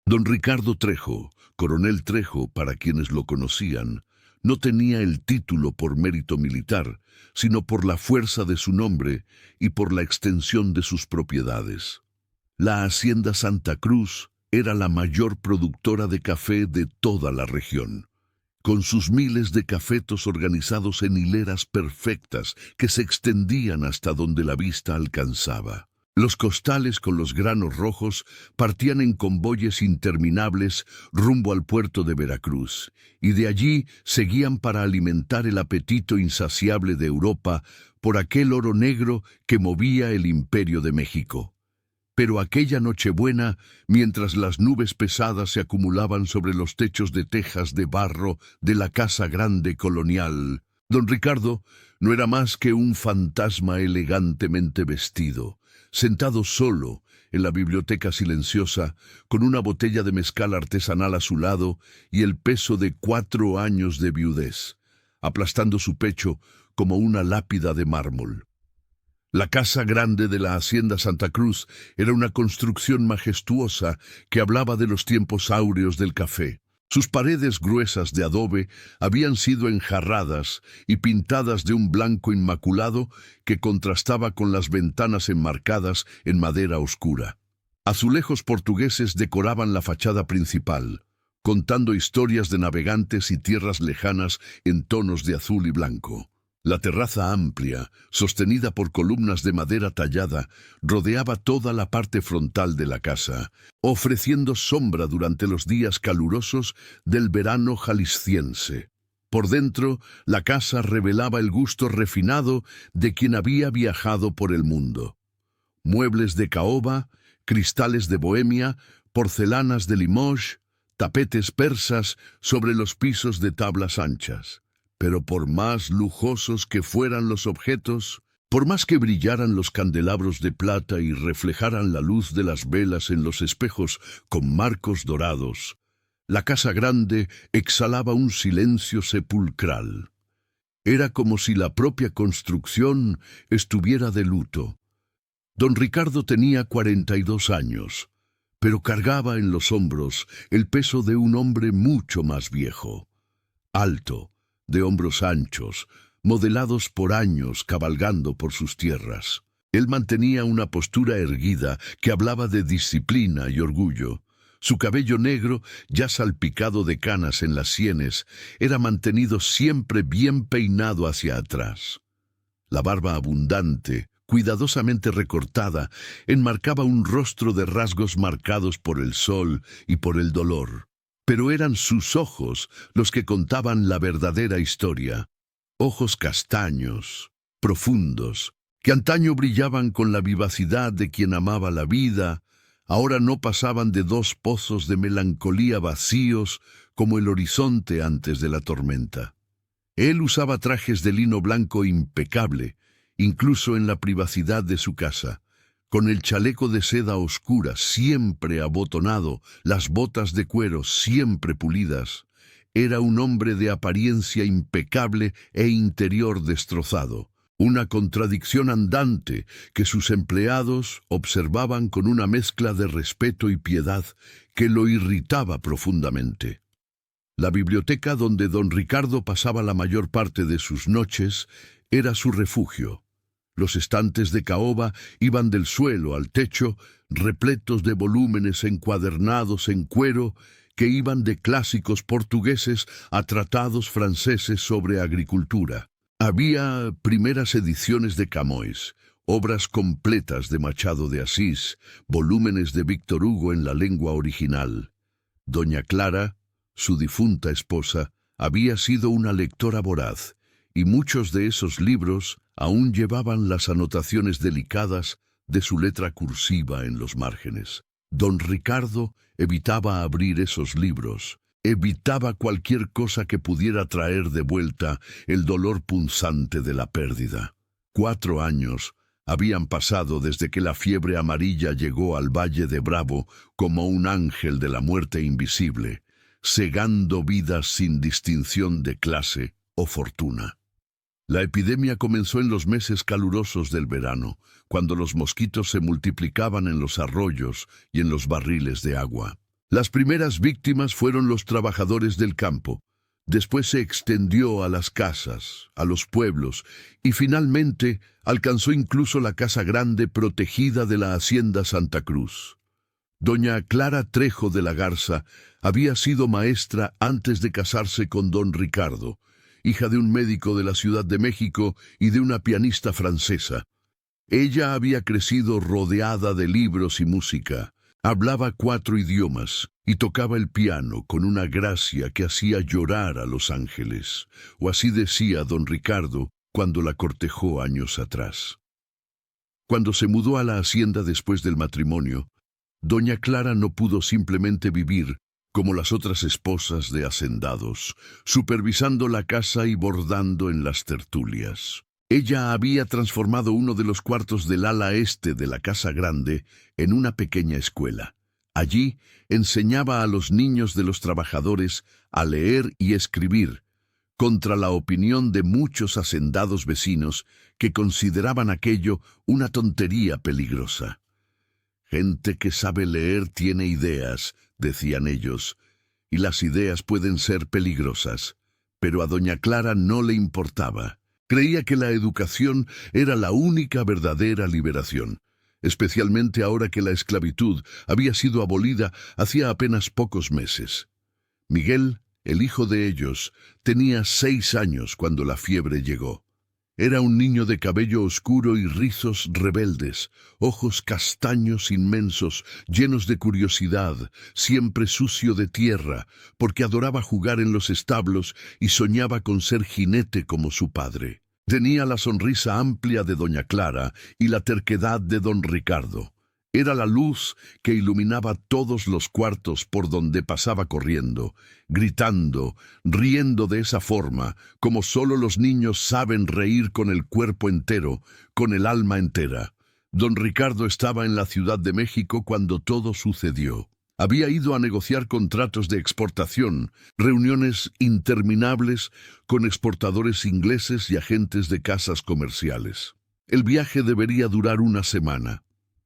Don Ricardo Trejo, coronel Trejo para quienes lo conocían, no tenía el título por mérito militar, sino por la fuerza de su nombre y por la extensión de sus propiedades. La Hacienda Santa Cruz era la mayor productora de café de toda la región, con sus miles de cafetos organizados en hileras perfectas que se extendían hasta donde la vista alcanzaba. Los costales con los granos rojos partían en convoyes interminables rumbo al puerto de Veracruz, y de allí seguían para alimentar el apetito insaciable de Europa por aquel oro negro que movía el Imperio de México. Pero aquella Nochebuena, mientras las nubes pesadas se acumulaban sobre los techos de tejas de barro de la Casa Grande colonial, don Ricardo no era más que un fantasma elegantemente vestido, sentado solo en la biblioteca silenciosa, con una botella de mezcal artesanal a su lado y el peso de 4 años de viudez, aplastando su pecho como una lápida de mármol. La Casa Grande de la Hacienda Santa Cruz era una construcción majestuosa que hablaba de los tiempos áureos del café. Sus paredes gruesas de adobe habían sido enjarradas y pintadas de un blanco inmaculado que contrastaba con las ventanas enmarcadas en madera oscura. Azulejos portugueses decoraban la fachada principal, contando historias de navegantes y tierras lejanas en tonos de azul y blanco. La terraza amplia, sostenida por columnas de madera tallada, rodeaba toda la parte frontal de la casa, ofreciendo sombra durante los días calurosos del verano jalisciense. Por dentro, la casa revelaba el gusto refinado de quien había viajado por el mundo. Muebles de caoba, cristales de Bohemia, porcelanas de Limoges, tapetes persas sobre los pisos de tablas anchas. Pero por más lujosos que fueran los objetos, por más que brillaran los candelabros de plata y reflejaran la luz de las velas en los espejos con marcos dorados, la Casa Grande exhalaba un silencio sepulcral. Era como si la propia construcción estuviera de luto. Don Ricardo tenía 42 años, pero cargaba en los hombros el peso de un hombre mucho más viejo, alto, de hombros anchos, modelados por años cabalgando por sus tierras. Él mantenía una postura erguida que hablaba de disciplina y orgullo. Su cabello negro, ya salpicado de canas en las sienes, era mantenido siempre bien peinado hacia atrás. La barba abundante, cuidadosamente recortada, enmarcaba un rostro de rasgos marcados por el sol y por el dolor. Pero eran sus ojos los que contaban la verdadera historia. Ojos castaños, profundos, que antaño brillaban con la vivacidad de quien amaba la vida, ahora no pasaban de 2 pozos de melancolía vacíos como el horizonte antes de la tormenta. Él usaba trajes de lino blanco impecable, incluso en la privacidad de su casa, con el chaleco de seda oscura siempre abotonado, las botas de cuero siempre pulidas. Era un hombre de apariencia impecable e interior destrozado, una contradicción andante que sus empleados observaban con una mezcla de respeto y piedad que lo irritaba profundamente. La biblioteca donde don Ricardo pasaba la mayor parte de sus noches era su refugio. Los estantes de caoba iban del suelo al techo, repletos de volúmenes encuadernados en cuero que iban de clásicos portugueses a tratados franceses sobre agricultura. Había primeras ediciones de Camões, obras completas de Machado de Asís, volúmenes de Víctor Hugo en la lengua original. Doña Clara, su difunta esposa, había sido una lectora voraz, y muchos de esos libros aún llevaban las anotaciones delicadas de su letra cursiva en los márgenes. Don Ricardo evitaba abrir esos libros, evitaba cualquier cosa que pudiera traer de vuelta el dolor punzante de la pérdida. 4 años habían pasado desde que la fiebre amarilla llegó al Valle de Bravo como un ángel de la muerte invisible, cegando vidas sin distinción de clase o fortuna. La epidemia comenzó en los meses calurosos del verano, cuando los mosquitos se multiplicaban en los arroyos y en los barriles de agua. Las primeras víctimas fueron los trabajadores del campo. Después se extendió a las casas, a los pueblos, y finalmente alcanzó incluso la casa grande protegida de la hacienda Santa Cruz. Doña Clara Trejo de la Garza había sido maestra antes de casarse con don Ricardo, hija de un médico de la Ciudad de México y de una pianista francesa. Ella había crecido rodeada de libros y música, hablaba 4 idiomas y tocaba el piano con una gracia que hacía llorar a los ángeles, o así decía don Ricardo cuando la cortejó años atrás. Cuando se mudó a la hacienda después del matrimonio, doña Clara no pudo simplemente vivir como las otras esposas de hacendados, supervisando la casa y bordando en las tertulias. Ella había transformado uno de los cuartos del ala este de la casa grande en una pequeña escuela. Allí enseñaba a los niños de los trabajadores a leer y escribir, contra la opinión de muchos hacendados vecinos que consideraban aquello una tontería peligrosa. Gente que sabe leer tiene ideas, decían ellos, y las ideas pueden ser peligrosas. Pero a doña Clara no le importaba. Creía que la educación era la única verdadera liberación, especialmente ahora que la esclavitud había sido abolida hacía apenas pocos meses. Miguel, el hijo de ellos, tenía 6 años cuando la fiebre llegó. Era un niño de cabello oscuro y rizos rebeldes, ojos castaños inmensos, llenos de curiosidad, siempre sucio de tierra, porque adoraba jugar en los establos y soñaba con ser jinete como su padre. Tenía la sonrisa amplia de doña Clara y la terquedad de don Ricardo. Era la luz que iluminaba todos los cuartos por donde pasaba corriendo, gritando, riendo de esa forma, como solo los niños saben reír con el cuerpo entero, con el alma entera. Don Ricardo estaba en la Ciudad de México cuando todo sucedió. Había ido a negociar contratos de exportación, reuniones interminables con exportadores ingleses y agentes de casas comerciales. El viaje debería durar una semana.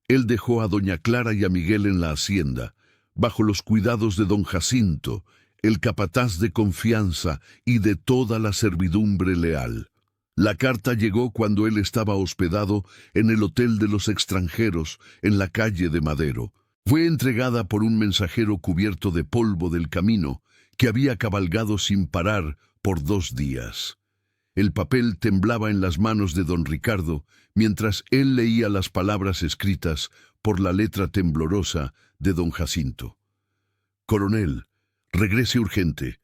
Él dejó a doña Clara y a Miguel en la hacienda, bajo los cuidados de don Jacinto, el capataz de confianza y de toda la servidumbre leal. La carta llegó cuando él estaba hospedado en el Hotel de los Extranjeros, en la calle de Madero. Fue entregada por un mensajero cubierto de polvo del camino, que había cabalgado sin parar por 2 días. El papel temblaba en las manos de don Ricardo, mientras él leía las palabras escritas por la letra temblorosa de don Jacinto. «Coronel, regrese urgente.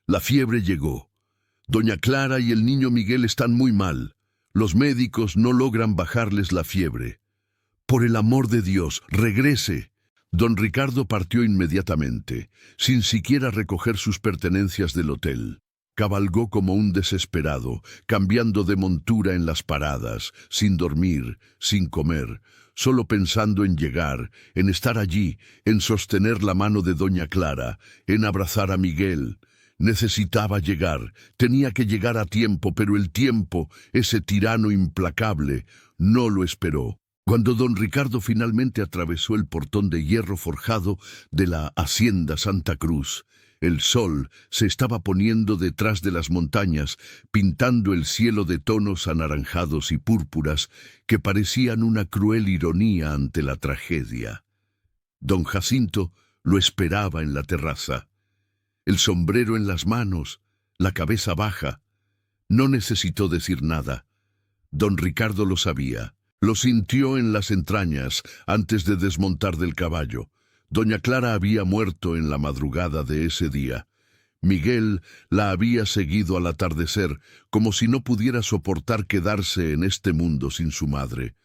La fiebre llegó. Doña Clara y el niño Miguel están muy mal. Los médicos no logran bajarles la fiebre. Por el amor de Dios, regrese». Don Ricardo partió inmediatamente, sin siquiera recoger sus pertenencias del hotel. Cabalgó como un desesperado, cambiando de montura en las paradas, sin dormir, sin comer, solo pensando en llegar, en estar allí, en sostener la mano de doña Clara, en abrazar a Miguel. Necesitaba llegar, tenía que llegar a tiempo, pero el tiempo, ese tirano implacable, no lo esperó. Cuando don Ricardo finalmente atravesó el portón de hierro forjado de la hacienda Santa Cruz, el sol se estaba poniendo detrás de las montañas, pintando el cielo de tonos anaranjados y púrpuras que parecían una cruel ironía ante la tragedia. Don Jacinto lo esperaba en la terraza. El sombrero en las manos, la cabeza baja. No necesitó decir nada. Don Ricardo lo sabía. Lo sintió en las entrañas antes de desmontar del caballo. Doña Clara había muerto en la madrugada de ese día. Miguel la había seguido al atardecer, como si no pudiera soportar quedarse en este mundo sin su madre.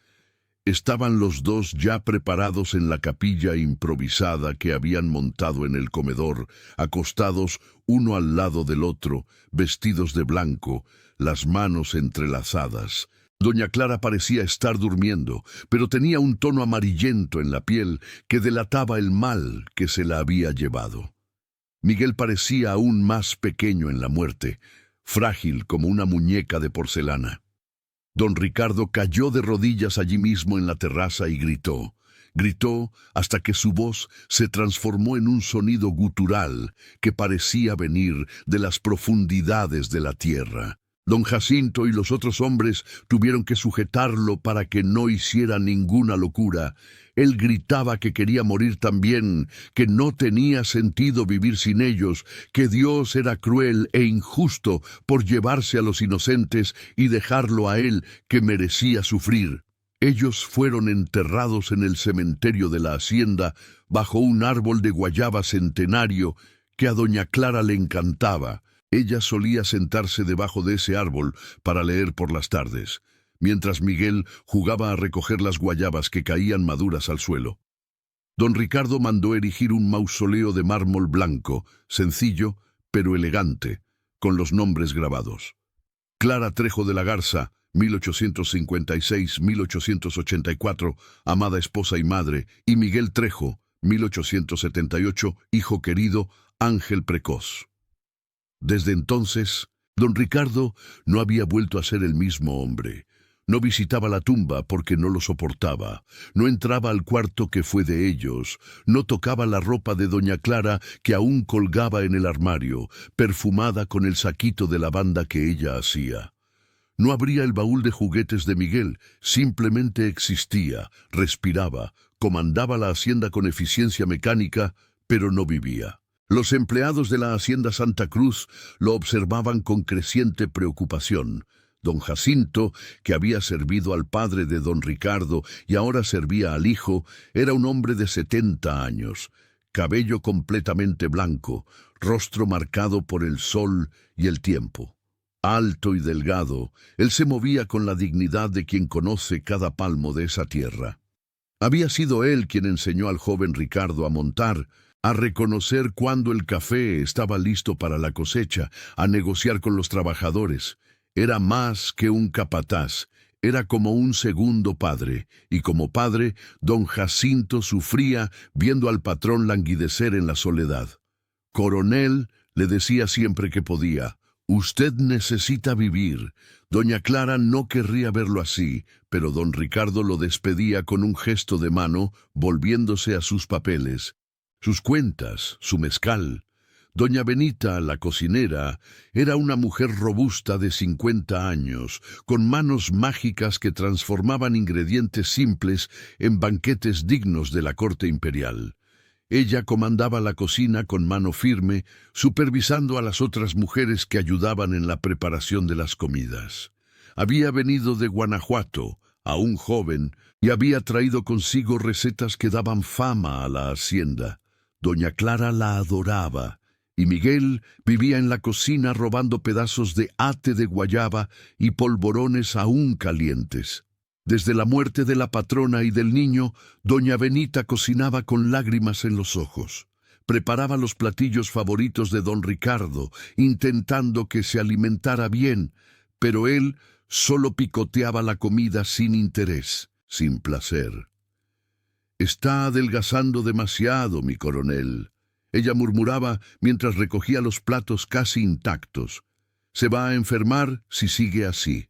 Estaban los dos ya preparados en la capilla improvisada que habían montado en el comedor, acostados uno al lado del otro, vestidos de blanco, las manos entrelazadas. Doña Clara parecía estar durmiendo, pero tenía un tono amarillento en la piel que delataba el mal que se la había llevado. Miguel parecía aún más pequeño en la muerte, frágil como una muñeca de porcelana. Don Ricardo cayó de rodillas allí mismo en la terraza y gritó Gritó hasta que su voz se transformó en un sonido gutural que parecía venir de las profundidades de la tierra. Don Jacinto y los otros hombres tuvieron que sujetarlo para que no hiciera ninguna locura. Él gritaba que quería morir también, que no tenía sentido vivir sin ellos, que Dios era cruel e injusto por llevarse a los inocentes y dejarlo a él, que merecía sufrir. Ellos fueron enterrados en el cementerio de la hacienda bajo un árbol de guayaba centenario que a doña Clara le encantaba. Ella solía sentarse debajo de ese árbol para leer por las tardes, mientras Miguel jugaba a recoger las guayabas que caían maduras al suelo. Don Ricardo mandó erigir un mausoleo de mármol blanco, sencillo pero elegante, con los nombres grabados. Clara Trejo de la Garza, 1856-1884, amada esposa y madre, y Miguel Trejo, 1878, hijo querido, ángel precoz. Desde entonces, don Ricardo no había vuelto a ser el mismo hombre. No visitaba la tumba porque no lo soportaba, no entraba al cuarto que fue de ellos, no tocaba la ropa de doña Clara que aún colgaba en el armario, perfumada con el saquito de lavanda que ella hacía. No abría el baúl de juguetes de Miguel, simplemente existía, respiraba, comandaba la hacienda con eficiencia mecánica, pero no vivía. Los empleados de la hacienda Santa Cruz lo observaban con creciente preocupación. Don Jacinto, que había servido al padre de don Ricardo y ahora servía al hijo, era un hombre de 70 años, cabello completamente blanco, rostro marcado por el sol y el tiempo. Alto y delgado, él se movía con la dignidad de quien conoce cada palmo de esa tierra. Había sido él quien enseñó al joven Ricardo a montar, a reconocer cuándo el café estaba listo para la cosecha, a negociar con los trabajadores. Era más que un capataz, era como un segundo padre, y como padre, don Jacinto sufría viendo al patrón languidecer en la soledad. Coronel, le decía siempre que podía, usted necesita vivir. Doña Clara no querría verlo así, pero don Ricardo lo despedía con un gesto de mano, volviéndose a sus papeles. Sus cuentas, su mezcal. Doña Benita, la cocinera, era una mujer robusta de 50 años, con manos mágicas que transformaban ingredientes simples en banquetes dignos de la corte imperial. Ella comandaba la cocina con mano firme, supervisando a las otras mujeres que ayudaban en la preparación de las comidas. Había venido de Guanajuato, aún joven, y había traído consigo recetas que daban fama a la hacienda. Doña Clara la adoraba, y Miguel vivía en la cocina robando pedazos de ate de guayaba y polvorones aún calientes. Desde la muerte de la patrona y del niño, doña Benita cocinaba con lágrimas en los ojos. Preparaba los platillos favoritos de don Ricardo, intentando que se alimentara bien, pero él solo picoteaba la comida sin interés, sin placer. «Está adelgazando demasiado, mi coronel», ella murmuraba mientras recogía los platos casi intactos. «Se va a enfermar si sigue así».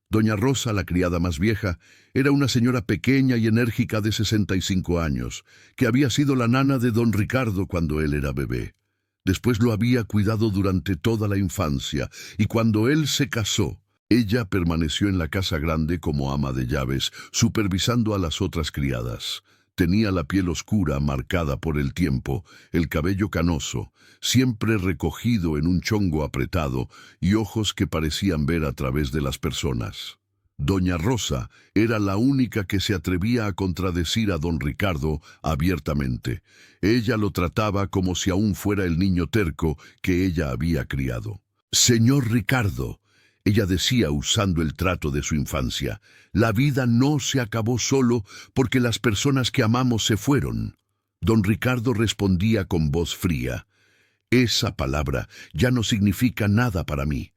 Doña Rosa, la criada más vieja, era una señora pequeña y enérgica de 65 años, que había sido la nana de don Ricardo cuando él era bebé. Después lo había cuidado durante toda la infancia, y cuando él se casó, ella permaneció en la casa grande como ama de llaves, supervisando a las otras criadas. Tenía la piel oscura, marcada por el tiempo, el cabello canoso, siempre recogido en un chongo apretado, y ojos que parecían ver a través de las personas. Doña Rosa era la única que se atrevía a contradecir a don Ricardo abiertamente. Ella lo trataba como si aún fuera el niño terco que ella había criado. «Señor Ricardo», ella decía usando el trato de su infancia, «la vida no se acabó solo porque las personas que amamos se fueron». Don Ricardo respondía con voz fría, «Esa palabra ya no significa nada para mí».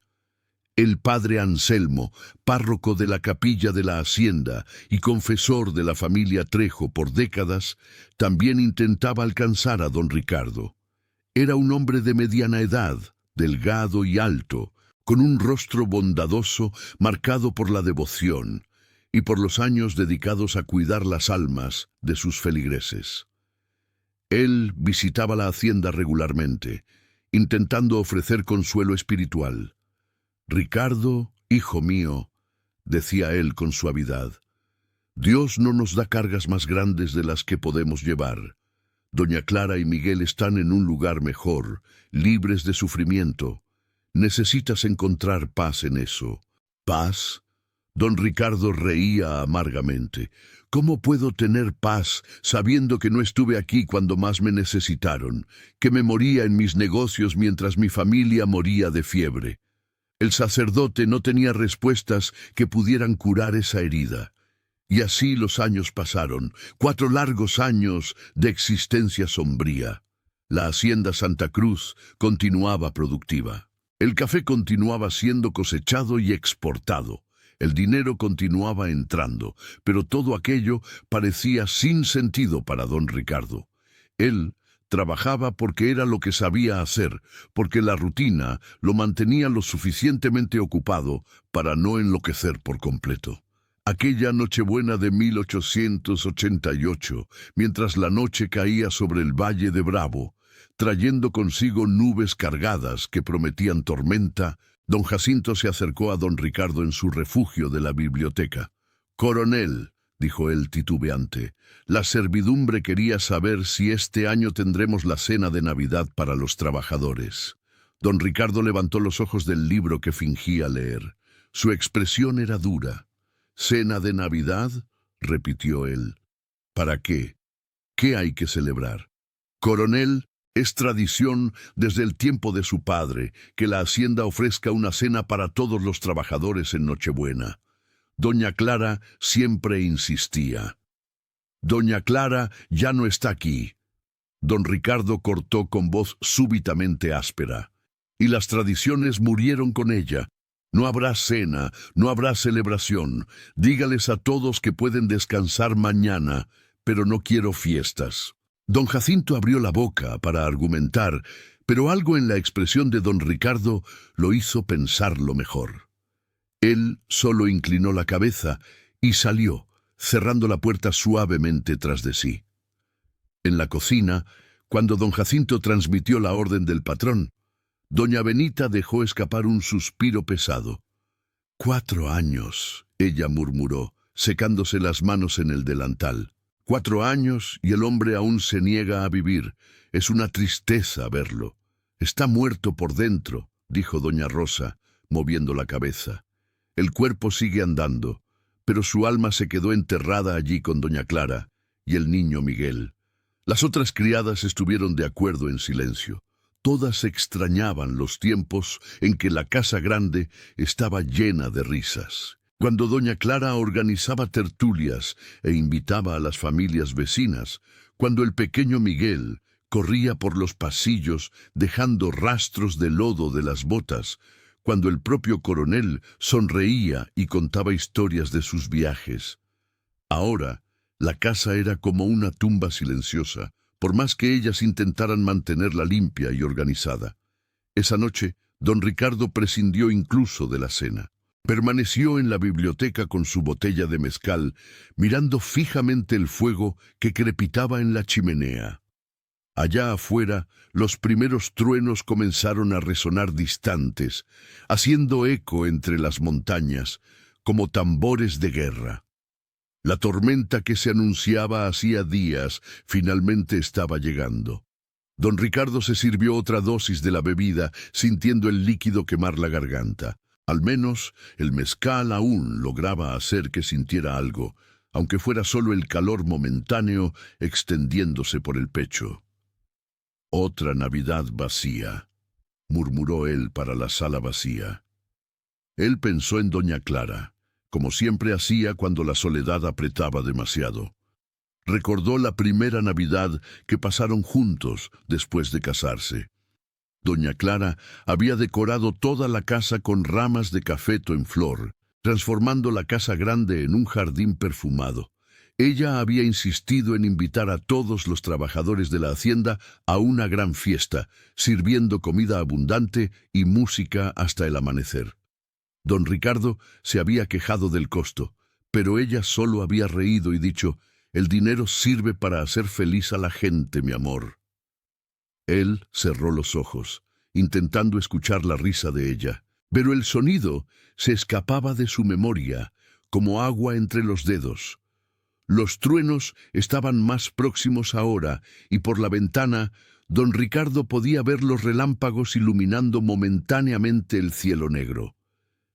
El padre Anselmo, párroco de la capilla de la hacienda y confesor de la familia Trejo por décadas, también intentaba alcanzar a don Ricardo. Era un hombre de mediana edad, delgado y alto, con un rostro bondadoso marcado por la devoción. y por los años dedicados a cuidar las almas de sus feligreses. Él visitaba la hacienda regularmente, intentando ofrecer consuelo espiritual. «Ricardo, hijo mío», decía él con suavidad, «Dios no nos da cargas más grandes de las que podemos llevar. Doña Clara y Miguel están en un lugar mejor, libres de sufrimiento. Necesitas encontrar paz en eso». ¿Paz? Don Ricardo reía amargamente. «¿Cómo puedo tener paz sabiendo que no estuve aquí cuando más me necesitaron, que me moría en mis negocios mientras mi familia moría de fiebre?» El sacerdote no tenía respuestas que pudieran curar esa herida. Y así los años pasaron, 4 largos años de existencia sombría. La hacienda Santa Cruz continuaba productiva. El café continuaba siendo cosechado y exportado. El dinero continuaba entrando, pero todo aquello parecía sin sentido para don Ricardo. Él trabajaba porque era lo que sabía hacer, porque la rutina lo mantenía lo suficientemente ocupado para no enloquecer por completo. Aquella Nochebuena de 1888, mientras la noche caía sobre el Valle de Bravo, trayendo consigo nubes cargadas que prometían tormenta, don Jacinto se acercó a don Ricardo en su refugio de la biblioteca. «Coronel», dijo él titubeante, «la servidumbre quería saber si este año tendremos la cena de Navidad para los trabajadores». Don Ricardo levantó los ojos del libro que fingía leer. Su expresión era dura. «¿Cena de Navidad?», repitió él. «¿Para qué? ¿Qué hay que celebrar?». «Coronel, es tradición desde el tiempo de su padre que la hacienda ofrezca una cena para todos los trabajadores en Nochebuena». Doña Clara siempre insistía. «Doña Clara ya no está aquí». Don Ricardo cortó con voz súbitamente áspera. «Y las tradiciones murieron con ella. No habrá cena, no habrá celebración. Dígales a todos que pueden descansar mañana, pero no quiero fiestas». Don Jacinto abrió la boca para argumentar, pero algo en la expresión de don Ricardo lo hizo pensarlo mejor. Él solo inclinó la cabeza y salió, cerrando la puerta suavemente tras de sí. En la cocina, cuando don Jacinto transmitió la orden del patrón, doña Benita dejó escapar un suspiro pesado. «4 años», ella murmuró, secándose las manos en el delantal. 4 años y el hombre aún se niega a vivir. Es una tristeza verlo. «Está muerto por dentro», dijo doña Rosa, moviendo la cabeza. «El cuerpo sigue andando, pero su alma se quedó enterrada allí con doña Clara y el niño Miguel». Las otras criadas estuvieron de acuerdo en silencio. Todas extrañaban los tiempos en que la casa grande estaba llena de risas. Cuando doña Clara organizaba tertulias e invitaba a las familias vecinas, cuando el pequeño Miguel corría por los pasillos dejando rastros de lodo de las botas, cuando el propio coronel sonreía y contaba historias de sus viajes. Ahora, la casa era como una tumba silenciosa, por más que ellas intentaran mantenerla limpia y organizada. Esa noche, don Ricardo prescindió incluso de la cena. Permaneció en la biblioteca con su botella de mezcal, mirando fijamente el fuego que crepitaba en la chimenea. Allá afuera, los primeros truenos comenzaron a resonar distantes, haciendo eco entre las montañas, como tambores de guerra. La tormenta que se anunciaba hacía días finalmente estaba llegando. Don Ricardo se sirvió otra dosis de la bebida, sintiendo el líquido quemar la garganta. Al menos el mezcal aún lograba hacer que sintiera algo, aunque fuera solo el calor momentáneo extendiéndose por el pecho. «Otra Navidad vacía», murmuró él para la sala vacía. Él pensó en doña Clara, como siempre hacía cuando la soledad apretaba demasiado. Recordó la primera Navidad que pasaron juntos después de casarse. Doña Clara había decorado toda la casa con ramas de cafeto en flor, transformando la casa grande en un jardín perfumado. Ella había insistido en invitar a todos los trabajadores de la hacienda a una gran fiesta, sirviendo comida abundante y música hasta el amanecer. Don Ricardo se había quejado del costo, pero ella solo había reído y dicho: «El dinero sirve para hacer feliz a la gente, mi amor». Él cerró los ojos, intentando escuchar la risa de ella, pero el sonido se escapaba de su memoria, como agua entre los dedos. Los truenos estaban más próximos ahora, y por la ventana, don Ricardo podía ver los relámpagos iluminando momentáneamente el cielo negro.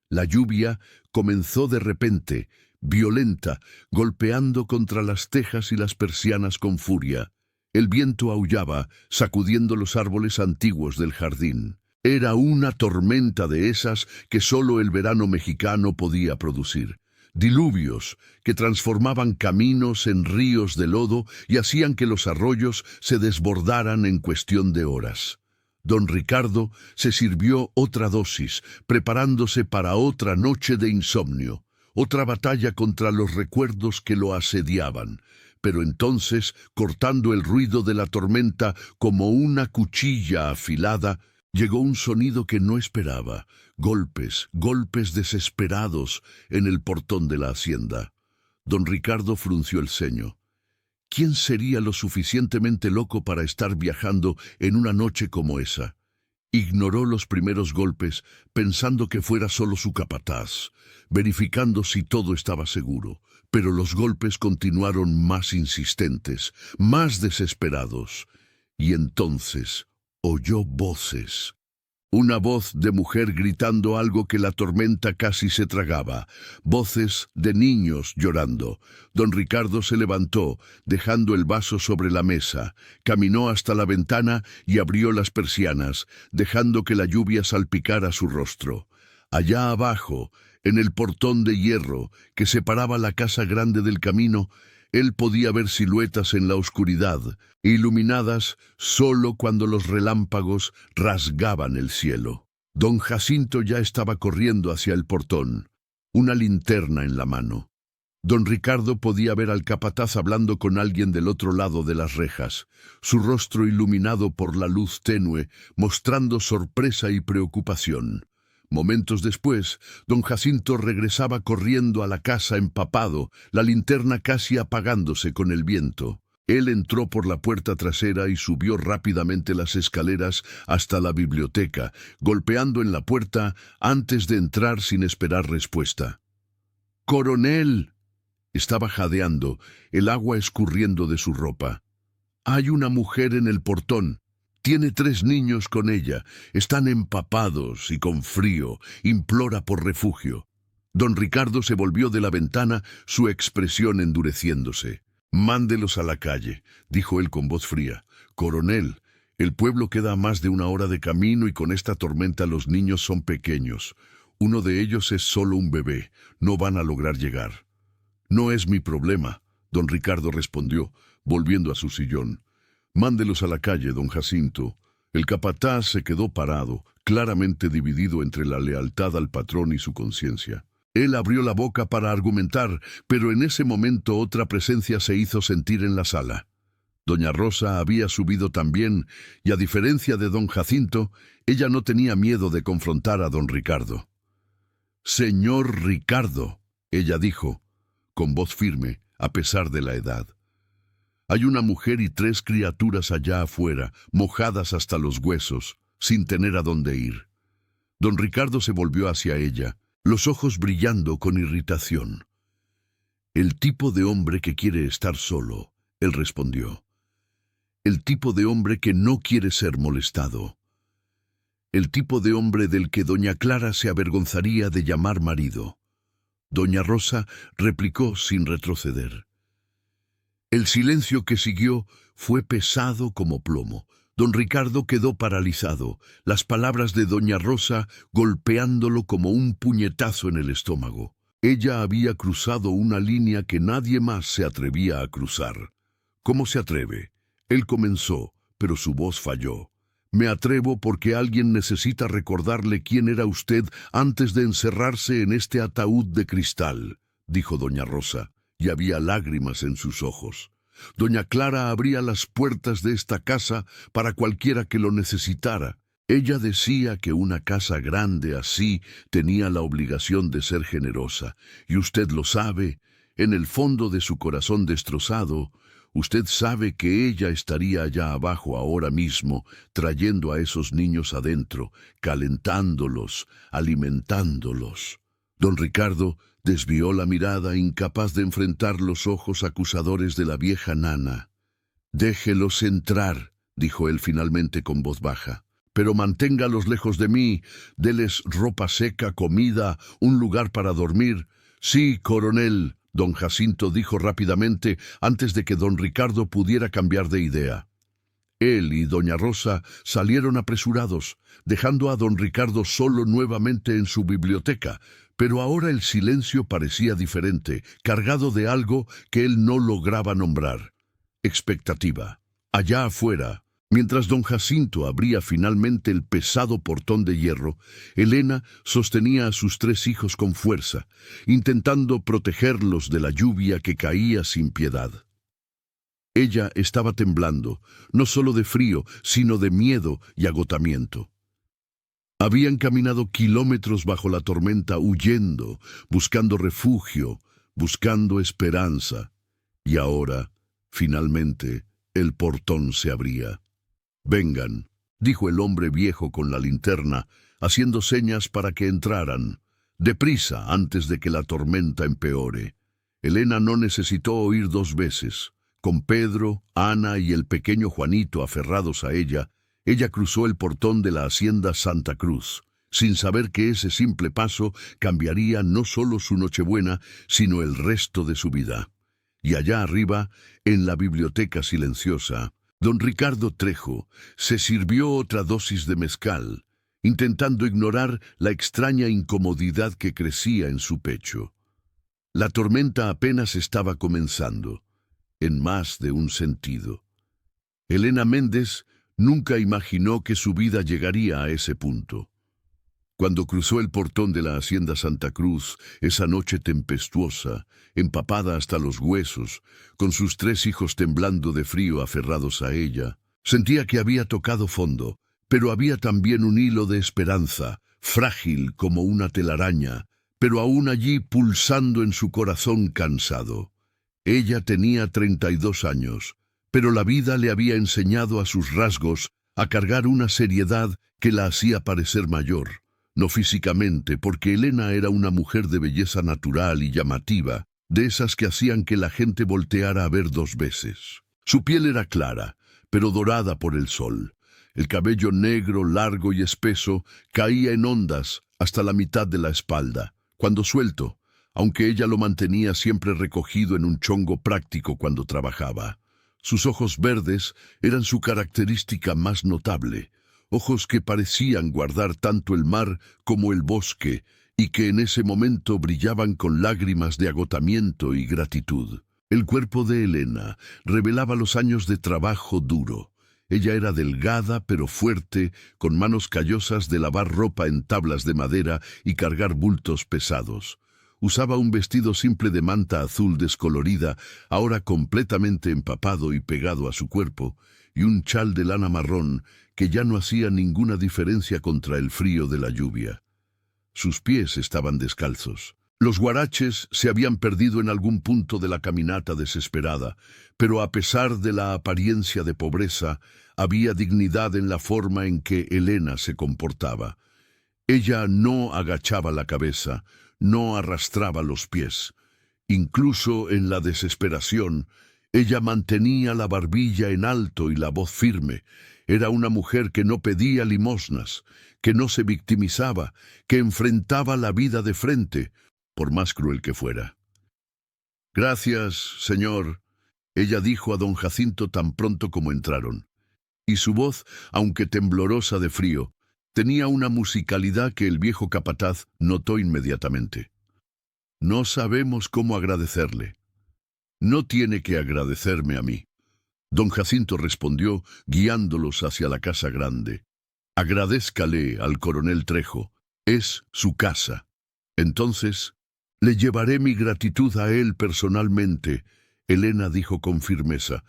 La lluvia comenzó de repente, violenta, golpeando contra las tejas y las persianas con furia. El viento aullaba, sacudiendo los árboles antiguos del jardín. Era una tormenta de esas que solo el verano mexicano podía producir. Diluvios que transformaban caminos en ríos de lodo y hacían que los arroyos se desbordaran en cuestión de horas. Don Ricardo se sirvió otra dosis, preparándose para otra noche de insomnio, otra batalla contra los recuerdos que lo asediaban. Pero entonces, cortando el ruido de la tormenta como una cuchilla afilada, llegó un sonido que no esperaba: golpes, golpes desesperados en el portón de la hacienda. Don Ricardo frunció el ceño. ¿Quién sería lo suficientemente loco para estar viajando en una noche como esa? Ignoró los primeros golpes, pensando que fuera solo su capataz, verificando si todo estaba seguro. Pero los golpes continuaron más insistentes, más desesperados. Y entonces oyó voces. Una voz de mujer gritando algo que la tormenta casi se tragaba. Voces de niños llorando. Don Ricardo se levantó, dejando el vaso sobre la mesa. Caminó hasta la ventana y abrió las persianas, dejando que la lluvia salpicara su rostro. Allá abajo, en el portón de hierro que separaba la casa grande del camino, él podía ver siluetas en la oscuridad, iluminadas solo cuando los relámpagos rasgaban el cielo. Don Jacinto ya estaba corriendo hacia el portón, una linterna en la mano. Don Ricardo podía ver al capataz hablando con alguien del otro lado de las rejas, su rostro iluminado por la luz tenue, mostrando sorpresa y preocupación. Momentos después, don Jacinto regresaba corriendo a la casa empapado, la linterna casi apagándose con el viento. Él entró por la puerta trasera y subió rápidamente las escaleras hasta la biblioteca, golpeando en la puerta antes de entrar sin esperar respuesta. «¡Coronel!». Estaba jadeando, el agua escurriendo de su ropa. «Hay una mujer en el portón. Tiene 3 niños con ella. Están empapados y con frío. Implora por refugio». Don Ricardo se volvió de la ventana, su expresión endureciéndose. «Mándelos a la calle», dijo él con voz fría. «Coronel, el pueblo queda a más de 1 hora de camino y con esta tormenta los niños son pequeños. Uno de ellos es solo un bebé. No van a lograr llegar». «No es mi problema», don Ricardo respondió, volviendo a su sillón. «Mándelos a la calle, don Jacinto». El capataz se quedó parado, claramente dividido entre la lealtad al patrón y su conciencia. Él abrió la boca para argumentar, pero en ese momento otra presencia se hizo sentir en la sala. Doña Rosa había subido también, y a diferencia de don Jacinto, ella no tenía miedo de confrontar a don Ricardo. «Señor Ricardo», ella dijo, con voz firme, a pesar de la edad. «Hay una mujer y 3 criaturas allá afuera, mojadas hasta los huesos, sin tener a dónde ir». Don Ricardo se volvió hacia ella, los ojos brillando con irritación. «El tipo de hombre que quiere estar solo», él respondió. «El tipo de hombre que no quiere ser molestado. El tipo de hombre del que doña Clara se avergonzaría de llamar marido». Doña Rosa replicó sin retroceder. El silencio que siguió fue pesado como plomo. Don Ricardo quedó paralizado, las palabras de doña Rosa golpeándolo como un puñetazo en el estómago. Ella había cruzado una línea que nadie más se atrevía a cruzar. «¿Cómo se atreve?». Él comenzó, pero su voz falló. «Me atrevo porque alguien necesita recordarle quién era usted antes de encerrarse en este ataúd de cristal», dijo doña Rosa, y había lágrimas en sus ojos. Doña Clara abría las puertas de esta casa para cualquiera que lo necesitara. Ella decía que una casa grande así tenía la obligación de ser generosa, y usted lo sabe, En el fondo de su corazón destrozado, usted sabe que ella estaría allá abajo ahora mismo, trayendo a esos niños adentro, calentándolos, alimentándolos. Don Ricardo desvió la mirada, incapaz de enfrentar los ojos acusadores de la vieja nana. «Déjelos entrar», dijo él finalmente con voz baja. «Pero manténgalos lejos de mí, déles ropa seca, comida, un lugar para dormir». «Sí, coronel», don Jacinto dijo rápidamente antes de que don Ricardo pudiera cambiar de idea. Él y doña Rosa salieron apresurados, dejando a don Ricardo solo nuevamente en su biblioteca, pero ahora el silencio parecía diferente, cargado de algo que él no lograba nombrar. Expectativa. Allá afuera, mientras don Jacinto abría finalmente el pesado portón de hierro, Elena sostenía a sus 3 hijos con fuerza, intentando protegerlos de la lluvia que caía sin piedad. Ella estaba temblando, no solo de frío, sino de miedo y agotamiento. Habían caminado kilómetros bajo la tormenta, huyendo, buscando refugio, buscando esperanza, y ahora, finalmente, el portón se abría. «Vengan», dijo el hombre viejo con la linterna, haciendo señas para que entraran. «Deprisa, antes de que la tormenta empeore». Elena no necesitó oír 2 veces. Con Pedro, Ana y el pequeño Juanito aferrados a ella, ella cruzó el portón de la hacienda Santa Cruz, sin saber que ese simple paso cambiaría no solo su Nochebuena, sino el resto de su vida. Y allá arriba, en la biblioteca silenciosa, don Ricardo Trejo se sirvió otra dosis de mezcal, intentando ignorar la extraña incomodidad que crecía en su pecho. La tormenta apenas estaba comenzando, en más de un sentido. Elena Méndez nunca imaginó que su vida llegaría a ese punto. Cuando cruzó el portón de la hacienda Santa Cruz, esa noche tempestuosa, empapada hasta los huesos, con sus 3 hijos temblando de frío aferrados a ella, sentía que había tocado fondo, pero había también un hilo de esperanza, frágil como una telaraña, pero aún allí pulsando en su corazón cansado. Ella tenía 32 años, pero la vida le había enseñado a sus rasgos a cargar una seriedad que la hacía parecer mayor. No físicamente, porque Elena era una mujer de belleza natural y llamativa, de esas que hacían que la gente volteara a ver 2 veces. Su piel era clara, pero dorada por el sol. El cabello negro, largo y espeso, caía en ondas hasta la mitad de la espalda, cuando suelto, aunque ella lo mantenía siempre recogido en un chongo práctico cuando trabajaba. Sus ojos verdes eran su característica más notable, ojos que parecían guardar tanto el mar como el bosque y que en ese momento brillaban con lágrimas de agotamiento y gratitud. El cuerpo de Elena revelaba los años de trabajo duro. Ella era delgada pero fuerte, con manos callosas de lavar ropa en tablas de madera y cargar bultos pesados. Usaba un vestido simple de manta azul descolorida, ahora completamente empapado y pegado a su cuerpo, y un chal de lana marrón que ya no hacía ninguna diferencia contra el frío de la lluvia. Sus pies estaban descalzos. Los huaraches se habían perdido en algún punto de la caminata desesperada, pero a pesar de la apariencia de pobreza, había dignidad en la forma en que Elena se comportaba. Ella no agachaba la cabeza, no arrastraba los pies. Incluso en la desesperación, ella mantenía la barbilla en alto y la voz firme. Era una mujer que no pedía limosnas, que no se victimizaba, que enfrentaba la vida de frente, por más cruel que fuera. «Gracias, señor», ella dijo a don Jacinto tan pronto como entraron. Y su voz, aunque temblorosa de frío, tenía una musicalidad que el viejo capataz notó inmediatamente. «No sabemos cómo agradecerle». «No tiene que agradecerme a mí», don Jacinto respondió, guiándolos hacia la casa grande. «Agradézcale al coronel Trejo, es su casa. Entonces, le llevaré mi gratitud a él personalmente», Elena dijo con firmeza.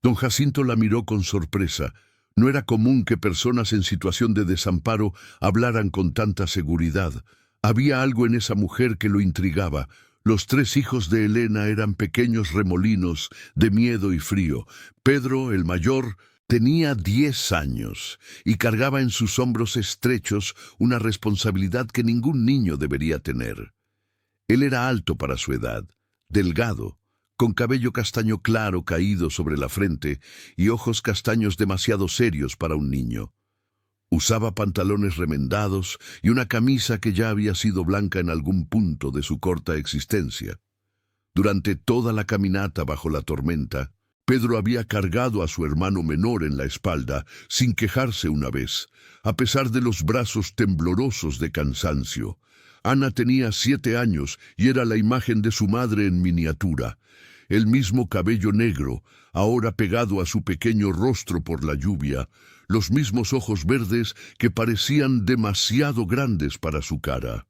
Don Jacinto la miró con sorpresa. No era común que personas en situación de desamparo hablaran con tanta seguridad. Había algo en esa mujer que lo intrigaba. Los 3 hijos de Elena eran pequeños remolinos de miedo y frío. Pedro, el mayor, tenía 10 años y cargaba en sus hombros estrechos una responsabilidad que ningún niño debería tener. Él era alto para su edad, delgado, con cabello castaño claro caído sobre la frente y ojos castaños demasiado serios para un niño. Usaba pantalones remendados y una camisa que ya había sido blanca en algún punto de su corta existencia. Durante toda la caminata bajo la tormenta, Pedro había cargado a su hermano menor en la espalda sin quejarse una vez, a pesar de los brazos temblorosos de cansancio. Ana tenía 7 años y era la imagen de su madre en miniatura. El mismo cabello negro, ahora pegado a su pequeño rostro por la lluvia, los mismos ojos verdes que parecían demasiado grandes para su cara.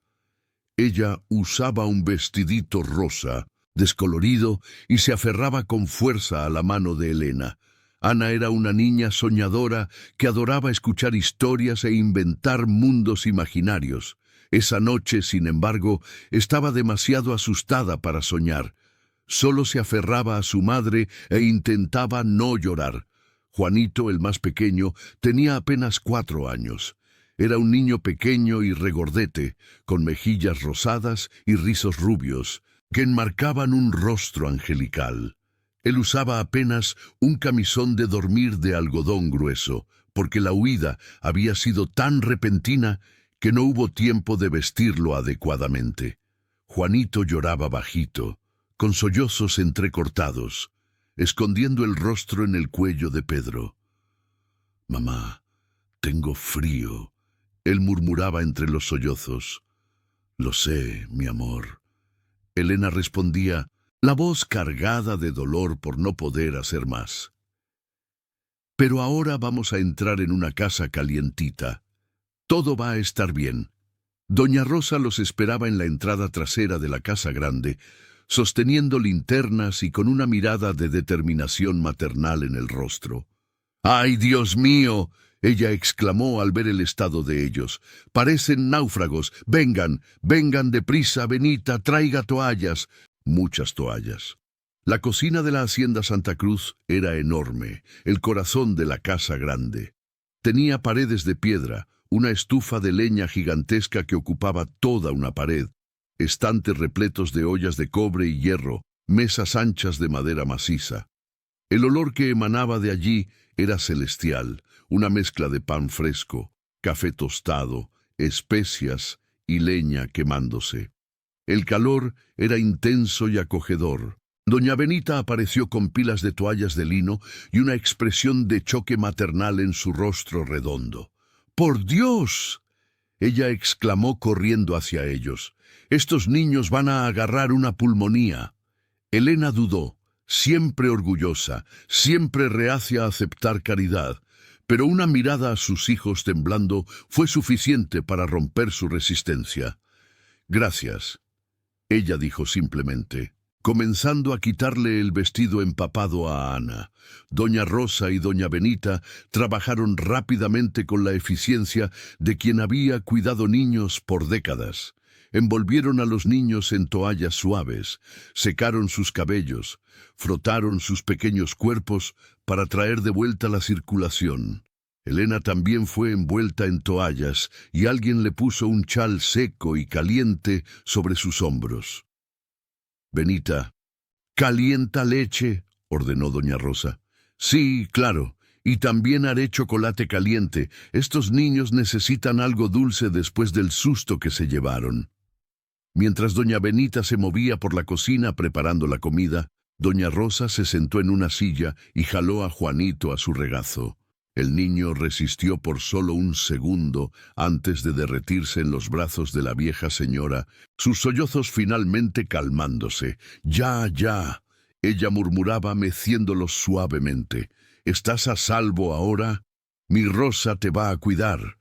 Ella usaba un vestidito rosa, descolorido, y se aferraba con fuerza a la mano de Elena. Ana era una niña soñadora que adoraba escuchar historias e inventar mundos imaginarios. Esa noche, sin embargo, estaba demasiado asustada para soñar. Solo se aferraba a su madre e intentaba no llorar. Juanito, el más pequeño, tenía apenas 4 años. Era un niño pequeño y regordete, con mejillas rosadas y rizos rubios, que enmarcaban un rostro angelical. Él usaba apenas un camisón de dormir de algodón grueso, porque la huida había sido tan repentina que no hubo tiempo de vestirlo adecuadamente. Juanito lloraba bajito, con sollozos entrecortados, escondiendo el rostro en el cuello de Pedro. «Mamá, tengo frío», él murmuraba entre los sollozos. «Lo sé, mi amor». Elena respondía, la voz cargada de dolor por no poder hacer más. «Pero ahora vamos a entrar en una casa calientita. Todo va a estar bien». Doña Rosa los esperaba en la entrada trasera de la casa grande, sosteniendo linternas y con una mirada de determinación maternal en el rostro. «¡Ay, Dios mío!», ella exclamó al ver el estado de ellos. «Parecen náufragos. Vengan, vengan deprisa, Benita, traiga toallas». Muchas toallas. La cocina de la hacienda Santa Cruz era enorme, el corazón de la casa grande. Tenía paredes de piedra, una estufa de leña gigantesca que ocupaba toda una pared, estantes repletos de ollas de cobre y hierro, mesas anchas de madera maciza. El olor que emanaba de allí era celestial, una mezcla de pan fresco, café tostado, especias y leña quemándose. El calor era intenso y acogedor. Doña Benita apareció con pilas de toallas de lino y una expresión de choque maternal en su rostro redondo. «¡Por Dios!», ella exclamó corriendo hacia ellos. «Estos niños van a agarrar una pulmonía». Elena dudó, siempre orgullosa, siempre reacia a aceptar caridad, pero una mirada a sus hijos temblando fue suficiente para romper su resistencia. «Gracias», ella dijo simplemente, comenzando a quitarle el vestido empapado a Ana. Doña Rosa y doña Benita trabajaron rápidamente con la eficiencia de quien había cuidado niños por décadas. Envolvieron a los niños en toallas suaves, secaron sus cabellos, frotaron sus pequeños cuerpos para traer de vuelta la circulación. Elena también fue envuelta en toallas y alguien le puso un chal seco y caliente sobre sus hombros. «Benita, calienta leche», ordenó doña Rosa. «Sí, claro, y también haré chocolate caliente. Estos niños necesitan algo dulce después del susto que se llevaron». Mientras doña Benita se movía por la cocina preparando la comida, doña Rosa se sentó en una silla y jaló a Juanito a su regazo. El niño resistió por solo un segundo antes de derretirse en los brazos de la vieja señora, sus sollozos finalmente calmándose. «Ya, ya», ella murmuraba meciéndolos suavemente. «¿Estás a salvo ahora? Mi Rosa te va a cuidar».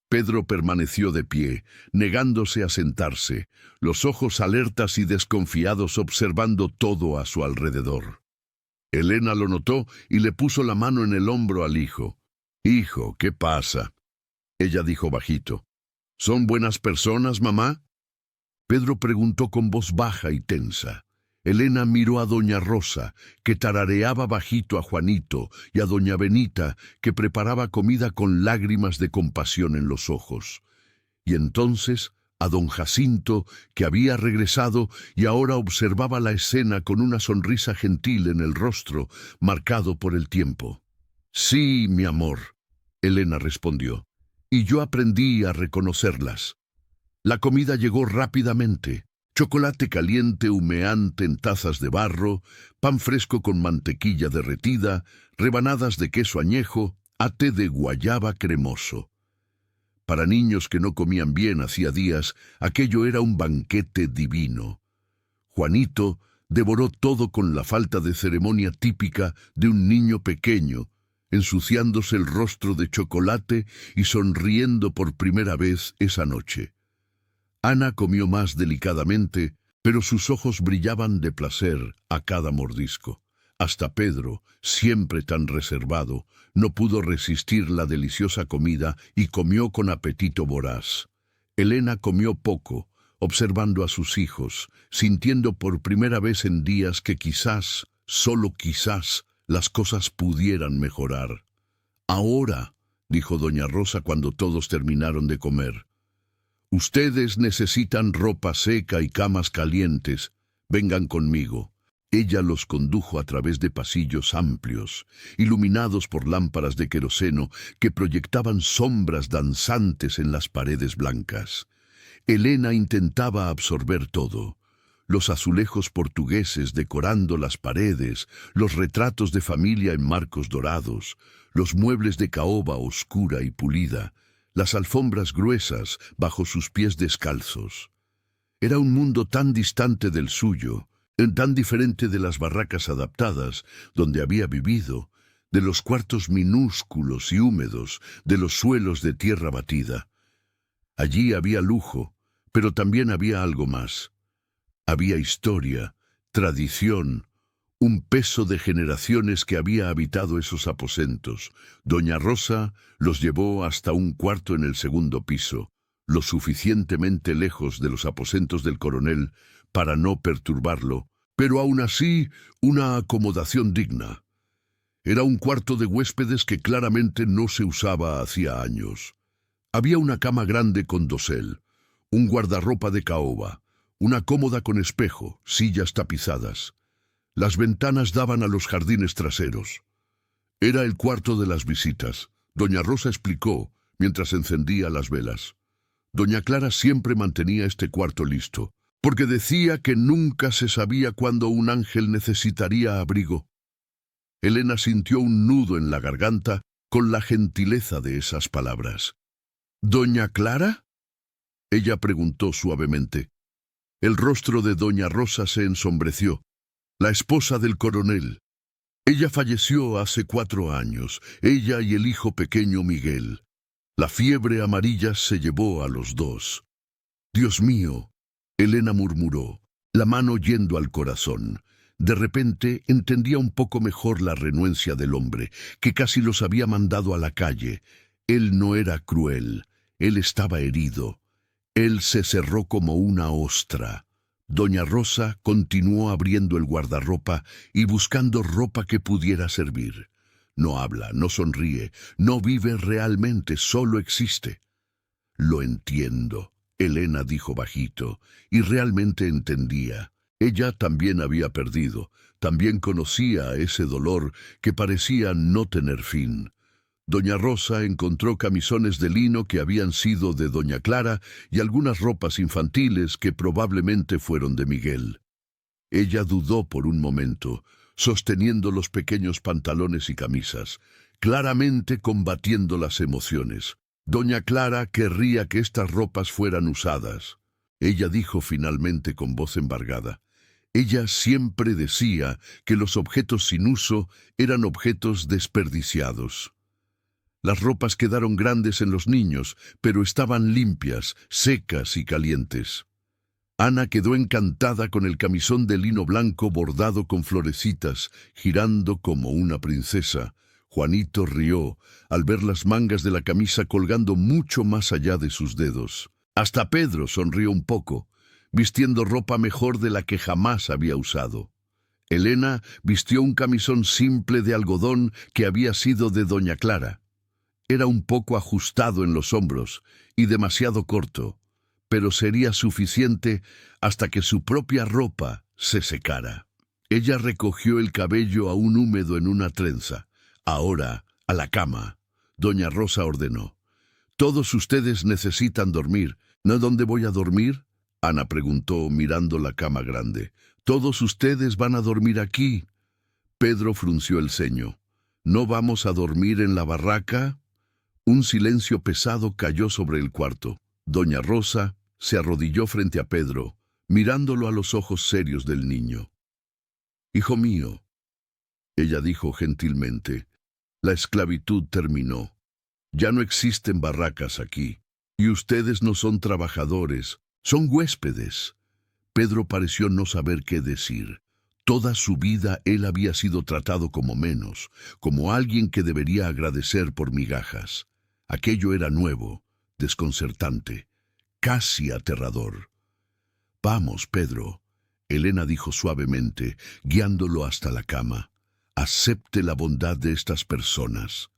Pedro permaneció de pie, negándose a sentarse, los ojos alertas y desconfiados observando todo a su alrededor. Elena lo notó y le puso la mano en el hombro al hijo. «Hijo, ¿qué pasa?», ella dijo bajito. «¿Son buenas personas, mamá?». Pedro preguntó con voz baja y tensa. Elena miró a doña Rosa, que tarareaba bajito a Juanito, y a doña Benita, que preparaba comida con lágrimas de compasión en los ojos. Y entonces a don Jacinto, que había regresado y ahora observaba la escena con una sonrisa gentil en el rostro, marcado por el tiempo. «Sí, mi amor», Elena respondió, «y yo aprendí a reconocerlas». La comida llegó rápidamente. Chocolate caliente humeante en tazas de barro, pan fresco con mantequilla derretida, rebanadas de queso añejo, ate de guayaba cremoso. Para niños que no comían bien hacía días, aquello era un banquete divino. Juanito devoró todo con la falta de ceremonia típica de un niño pequeño, ensuciándose el rostro de chocolate y sonriendo por primera vez esa noche. Ana comió más delicadamente, pero sus ojos brillaban de placer a cada mordisco. Hasta Pedro, siempre tan reservado, no pudo resistir la deliciosa comida y comió con apetito voraz. Elena comió poco, observando a sus hijos, sintiendo por primera vez en días que quizás, solo quizás, las cosas pudieran mejorar. «Ahora», dijo doña Rosa cuando todos terminaron de comer, «ustedes necesitan ropa seca y camas calientes. Vengan conmigo». Ella los condujo a través de pasillos amplios, iluminados por lámparas de queroseno que proyectaban sombras danzantes en las paredes blancas. Elena intentaba absorber todo. Los azulejos portugueses decorando las paredes, los retratos de familia en marcos dorados, los muebles de caoba oscura y pulida, las alfombras gruesas bajo sus pies descalzos. Era un mundo tan distante del suyo, tan diferente de las barracas adaptadas donde había vivido, de los cuartos minúsculos y húmedos, de los suelos de tierra batida. Allí había lujo, pero también había algo más. Había historia, tradición, un peso de generaciones que había habitado esos aposentos. Doña Rosa los llevó hasta un cuarto en el segundo piso, lo suficientemente lejos de los aposentos del coronel para no perturbarlo, pero aún así una acomodación digna. Era un cuarto de huéspedes que claramente no se usaba hacía años. Había una cama grande con dosel, un guardarropa de caoba, una cómoda con espejo, sillas tapizadas. Las ventanas daban a los jardines traseros. Era el cuarto de las visitas, doña Rosa explicó mientras encendía las velas. Doña Clara siempre mantenía este cuarto listo, porque decía que nunca se sabía cuándo un ángel necesitaría abrigo. Elena sintió un nudo en la garganta con la gentileza de esas palabras. «¿Doña Clara?», ella preguntó suavemente. El rostro de doña Rosa se ensombreció. La esposa del coronel. Ella falleció hace 4 años, ella y el hijo pequeño Miguel. La fiebre amarilla se llevó a los dos. «Dios mío», Elena murmuró, la mano yendo al corazón. De repente entendía un poco mejor la renuencia del hombre, que casi los había mandado a la calle. Él no era cruel, él estaba herido. Él se cerró como una ostra. Doña Rosa continuó abriendo el guardarropa y buscando ropa que pudiera servir. No habla, no sonríe, no vive realmente, solo existe. «Lo entiendo», Elena dijo bajito, y realmente entendía. Ella también había perdido, también conocía ese dolor que parecía no tener fin. Doña Rosa encontró camisones de lino que habían sido de doña Clara y algunas ropas infantiles que probablemente fueron de Miguel. Ella dudó por un momento, sosteniendo los pequeños pantalones y camisas, claramente combatiendo las emociones. Doña Clara querría que estas ropas fueran usadas. Ella dijo finalmente con voz embargada. Ella siempre decía que los objetos sin uso eran objetos desperdiciados. Las ropas quedaron grandes en los niños, pero estaban limpias, secas y calientes. Ana quedó encantada con el camisón de lino blanco bordado con florecitas, girando como una princesa. Juanito rió al ver las mangas de la camisa colgando mucho más allá de sus dedos. Hasta Pedro sonrió un poco. vistiendo ropa mejor de la que jamás había usado. Elena vistió un camisón simple de algodón que había sido de doña Clara. Era un poco ajustado en los hombros y demasiado corto, pero sería suficiente hasta que su propia ropa se secara. Ella recogió el cabello aún húmedo en una trenza. Ahora, a la cama. Doña Rosa ordenó. Todos ustedes necesitan dormir. ¿No dónde voy a dormir? Ana preguntó mirando la cama grande. Todos ustedes van a dormir aquí. Pedro frunció el ceño. ¿No vamos a dormir en la barraca? Un silencio pesado cayó sobre el cuarto. Doña Rosa se arrodilló frente a Pedro, mirándolo a los ojos serios del niño. «Hijo mío», ella dijo gentilmente, «la esclavitud terminó. Ya no existen barracas aquí, y ustedes no son trabajadores, son huéspedes». Pedro pareció no saber qué decir. Toda su vida él había sido tratado como menos, como alguien que debería agradecer por migajas. Aquello era nuevo, desconcertante, casi aterrador. «Vamos, Pedro», Elena dijo suavemente, guiándolo hasta la cama. «Acepte la bondad de estas personas».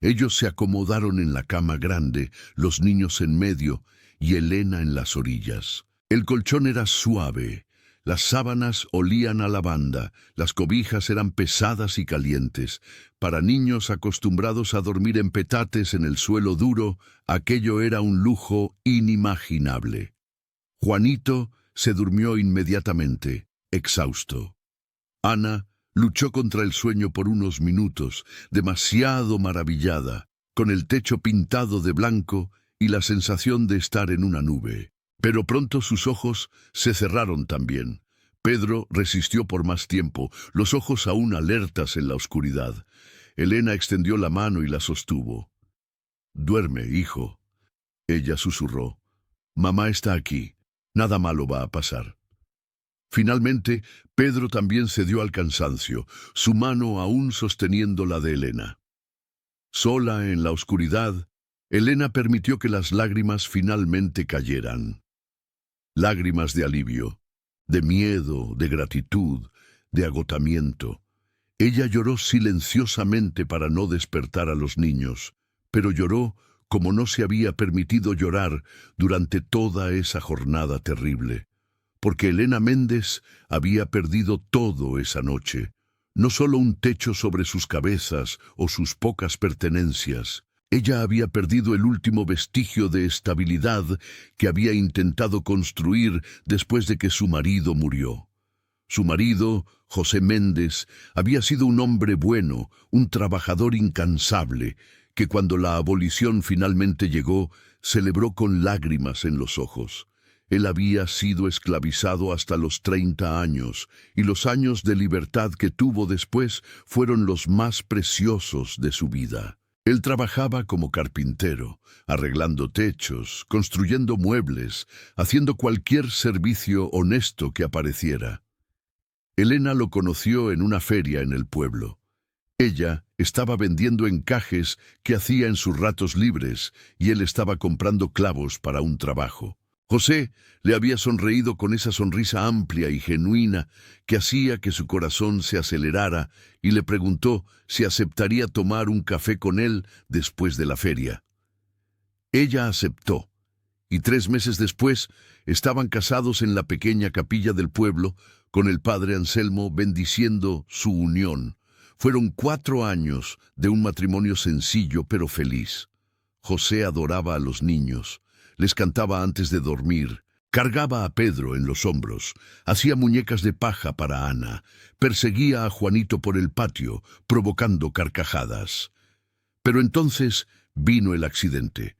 Ellos se acomodaron en la cama grande, los niños en medio y Elena en las orillas. El colchón era suave, las sábanas olían a lavanda, las cobijas eran pesadas y calientes. Para niños acostumbrados a dormir en petates en el suelo duro, aquello era un lujo inimaginable. Juanito se durmió inmediatamente, exhausto. Ana luchó contra el sueño por unos minutos, demasiado maravillada, con el techo pintado de blanco y la sensación de estar en una nube. Pero pronto sus ojos se cerraron también. Pedro resistió por más tiempo, los ojos aún alertas en la oscuridad. Elena extendió la mano y la sostuvo. «Duerme, hijo», ella susurró. «Mamá está aquí. Nada malo va a pasar». Finalmente, Pedro también cedió al cansancio, su mano aún sosteniendo la de Elena. Sola en la oscuridad, Elena permitió que las lágrimas finalmente cayeran. Lágrimas de alivio, de miedo, de gratitud, de agotamiento. Ella lloró silenciosamente para no despertar a los niños, pero lloró como no se había permitido llorar durante toda esa jornada terrible. Porque Elena Méndez había perdido todo esa noche, no solo un techo sobre sus cabezas o sus pocas pertenencias. Ella había perdido el último vestigio de estabilidad que había intentado construir después de que su marido murió. Su marido, José Méndez, había sido un hombre bueno, un trabajador incansable, que cuando la abolición finalmente llegó, celebró con lágrimas en los ojos. Él había sido esclavizado hasta los 30 años, y los años de libertad que tuvo después fueron los más preciosos de su vida. Él trabajaba como carpintero, arreglando techos, construyendo muebles, haciendo cualquier servicio honesto que apareciera. Elena lo conoció en una feria en el pueblo. Ella estaba vendiendo encajes que hacía en sus ratos libres, y él estaba comprando clavos para un trabajo. José le había sonreído con esa sonrisa amplia y genuina que hacía que su corazón se acelerara y le preguntó si aceptaría tomar un café con él después de la feria. Ella aceptó, y 3 meses después estaban casados en la pequeña capilla del pueblo, con el padre Anselmo bendiciendo su unión. Fueron 4 años de un matrimonio sencillo pero feliz. José adoraba a los niños. Les cantaba antes de dormir, cargaba a Pedro en los hombros, hacía muñecas de paja para Ana, perseguía a Juanito por el patio, provocando carcajadas. Pero entonces vino el accidente.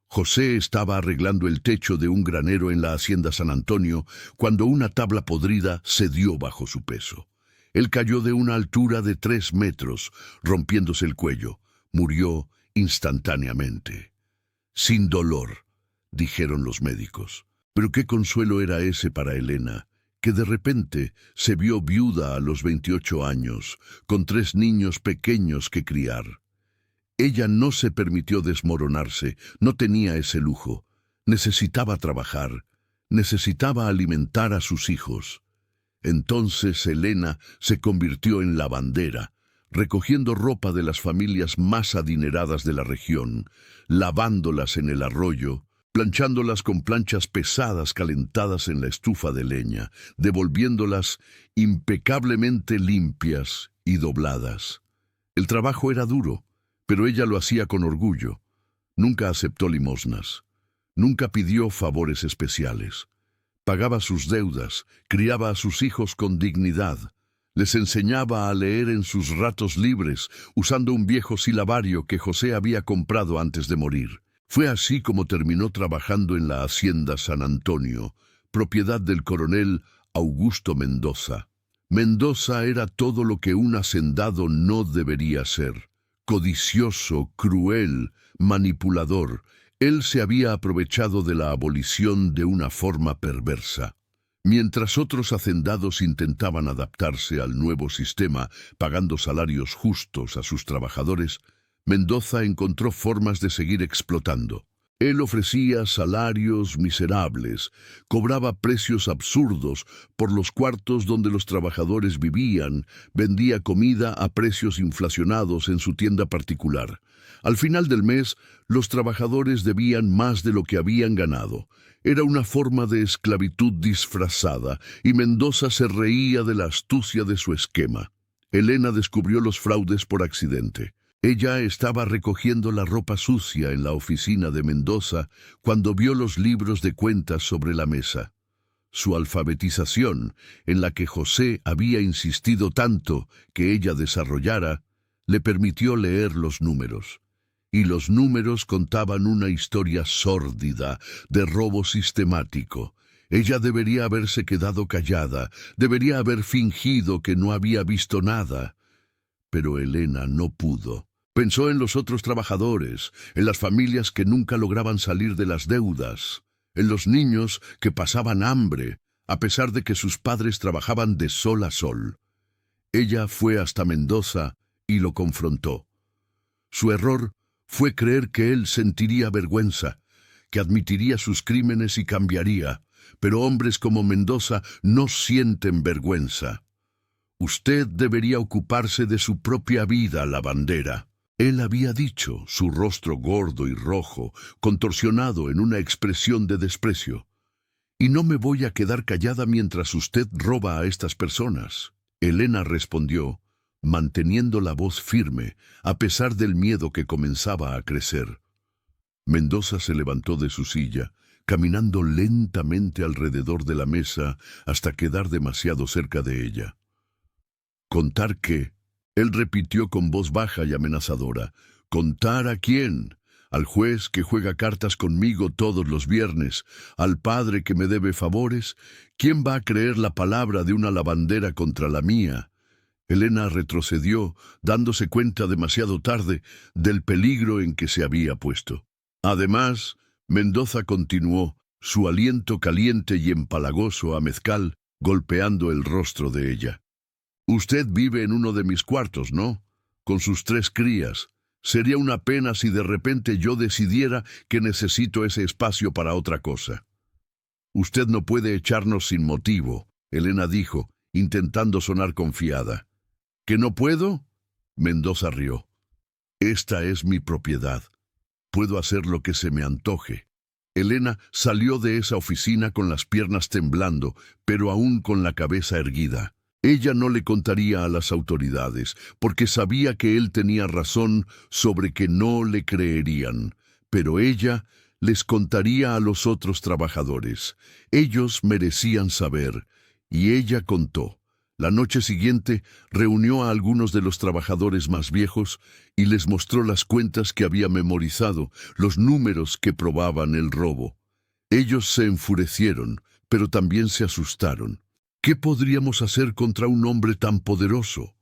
José estaba arreglando el techo de un granero en la hacienda San Antonio cuando una tabla podrida cedió bajo su peso. Él cayó de una altura de 3 metros, rompiéndose el cuello. Murió instantáneamente. Sin dolor, dijeron los médicos. Pero qué consuelo era ese para Elena, que de repente se vio viuda a los 28 años, con 3 niños pequeños que criar. Ella no se permitió desmoronarse, no tenía ese lujo. Necesitaba trabajar, necesitaba alimentar a sus hijos. Entonces Elena se convirtió en lavandera, recogiendo ropa de las familias más adineradas de la región, lavándolas en el arroyo, planchándolas con planchas pesadas calentadas en la estufa de leña, devolviéndolas impecablemente limpias y dobladas. El trabajo era duro, pero ella lo hacía con orgullo. Nunca aceptó limosnas. Nunca pidió favores especiales. Pagaba sus deudas, criaba a sus hijos con dignidad. Les enseñaba a leer en sus ratos libres, usando un viejo silabario que José había comprado antes de morir. Fue así como terminó trabajando en la hacienda San Antonio, propiedad del coronel Augusto Mendoza. Mendoza era todo lo que un hacendado no debería ser: codicioso, cruel, manipulador. Él se había aprovechado de la abolición de una forma perversa. Mientras otros hacendados intentaban adaptarse al nuevo sistema, pagando salarios justos a sus trabajadores, Mendoza encontró formas de seguir explotando. Él ofrecía salarios miserables, cobraba precios absurdos por los cuartos donde los trabajadores vivían, vendía comida a precios inflacionados en su tienda particular. Al final del mes, los trabajadores debían más de lo que habían ganado. Era una forma de esclavitud disfrazada, y Mendoza se reía de la astucia de su esquema. Elena descubrió los fraudes por accidente. Ella estaba recogiendo la ropa sucia en la oficina de Mendoza cuando vio los libros de cuentas sobre la mesa. Su alfabetización, en la que José había insistido tanto que ella desarrollara, le permitió leer los números. Y los números contaban una historia sórdida de robo sistemático. Ella debería haberse quedado callada, debería haber fingido que no había visto nada. Pero Elena no pudo. Pensó en los otros trabajadores, en las familias que nunca lograban salir de las deudas, en los niños que pasaban hambre, a pesar de que sus padres trabajaban de sol a sol. Ella fue hasta Mendoza y lo confrontó. Su error fue creer que él sentiría vergüenza, que admitiría sus crímenes y cambiaría, pero hombres como Mendoza no sienten vergüenza. Usted debería ocuparse de su propia vida, lavandera. Él había dicho, su rostro gordo y rojo, contorsionado en una expresión de desprecio. Y no me voy a quedar callada mientras usted roba a estas personas. Elena respondió, manteniendo la voz firme, a pesar del miedo que comenzaba a crecer. Mendoza se levantó de su silla, caminando lentamente alrededor de la mesa hasta quedar demasiado cerca de ella. ¿Contar qué? Él repitió con voz baja y amenazadora. ¿Contar a quién? ¿Al juez que juega cartas conmigo todos los viernes? ¿Al padre que me debe favores? ¿Quién va a creer la palabra de una lavandera contra la mía? Elena retrocedió, dándose cuenta demasiado tarde del peligro en que se había puesto. Además, Mendoza continuó, su aliento caliente y empalagoso a mezcal, golpeando el rostro de ella. Usted vive en uno de mis cuartos, ¿no? Con sus 3 crías. Sería una pena si de repente yo decidiera que necesito ese espacio para otra cosa. Usted no puede echarnos sin motivo, Elena dijo, intentando sonar confiada. ¿Que no puedo? Mendoza rió. Esta es mi propiedad. Puedo hacer lo que se me antoje. Elena salió de esa oficina con las piernas temblando, pero aún con la cabeza erguida. Ella no le contaría a las autoridades, porque sabía que él tenía razón sobre que no le creerían, pero ella les contaría a los otros trabajadores. Ellos merecían saber, y ella contó. La noche siguiente reunió a algunos de los trabajadores más viejos y les mostró las cuentas que había memorizado, los números que probaban el robo. Ellos se enfurecieron, pero también se asustaron. ¿Qué podríamos hacer contra un hombre tan poderoso?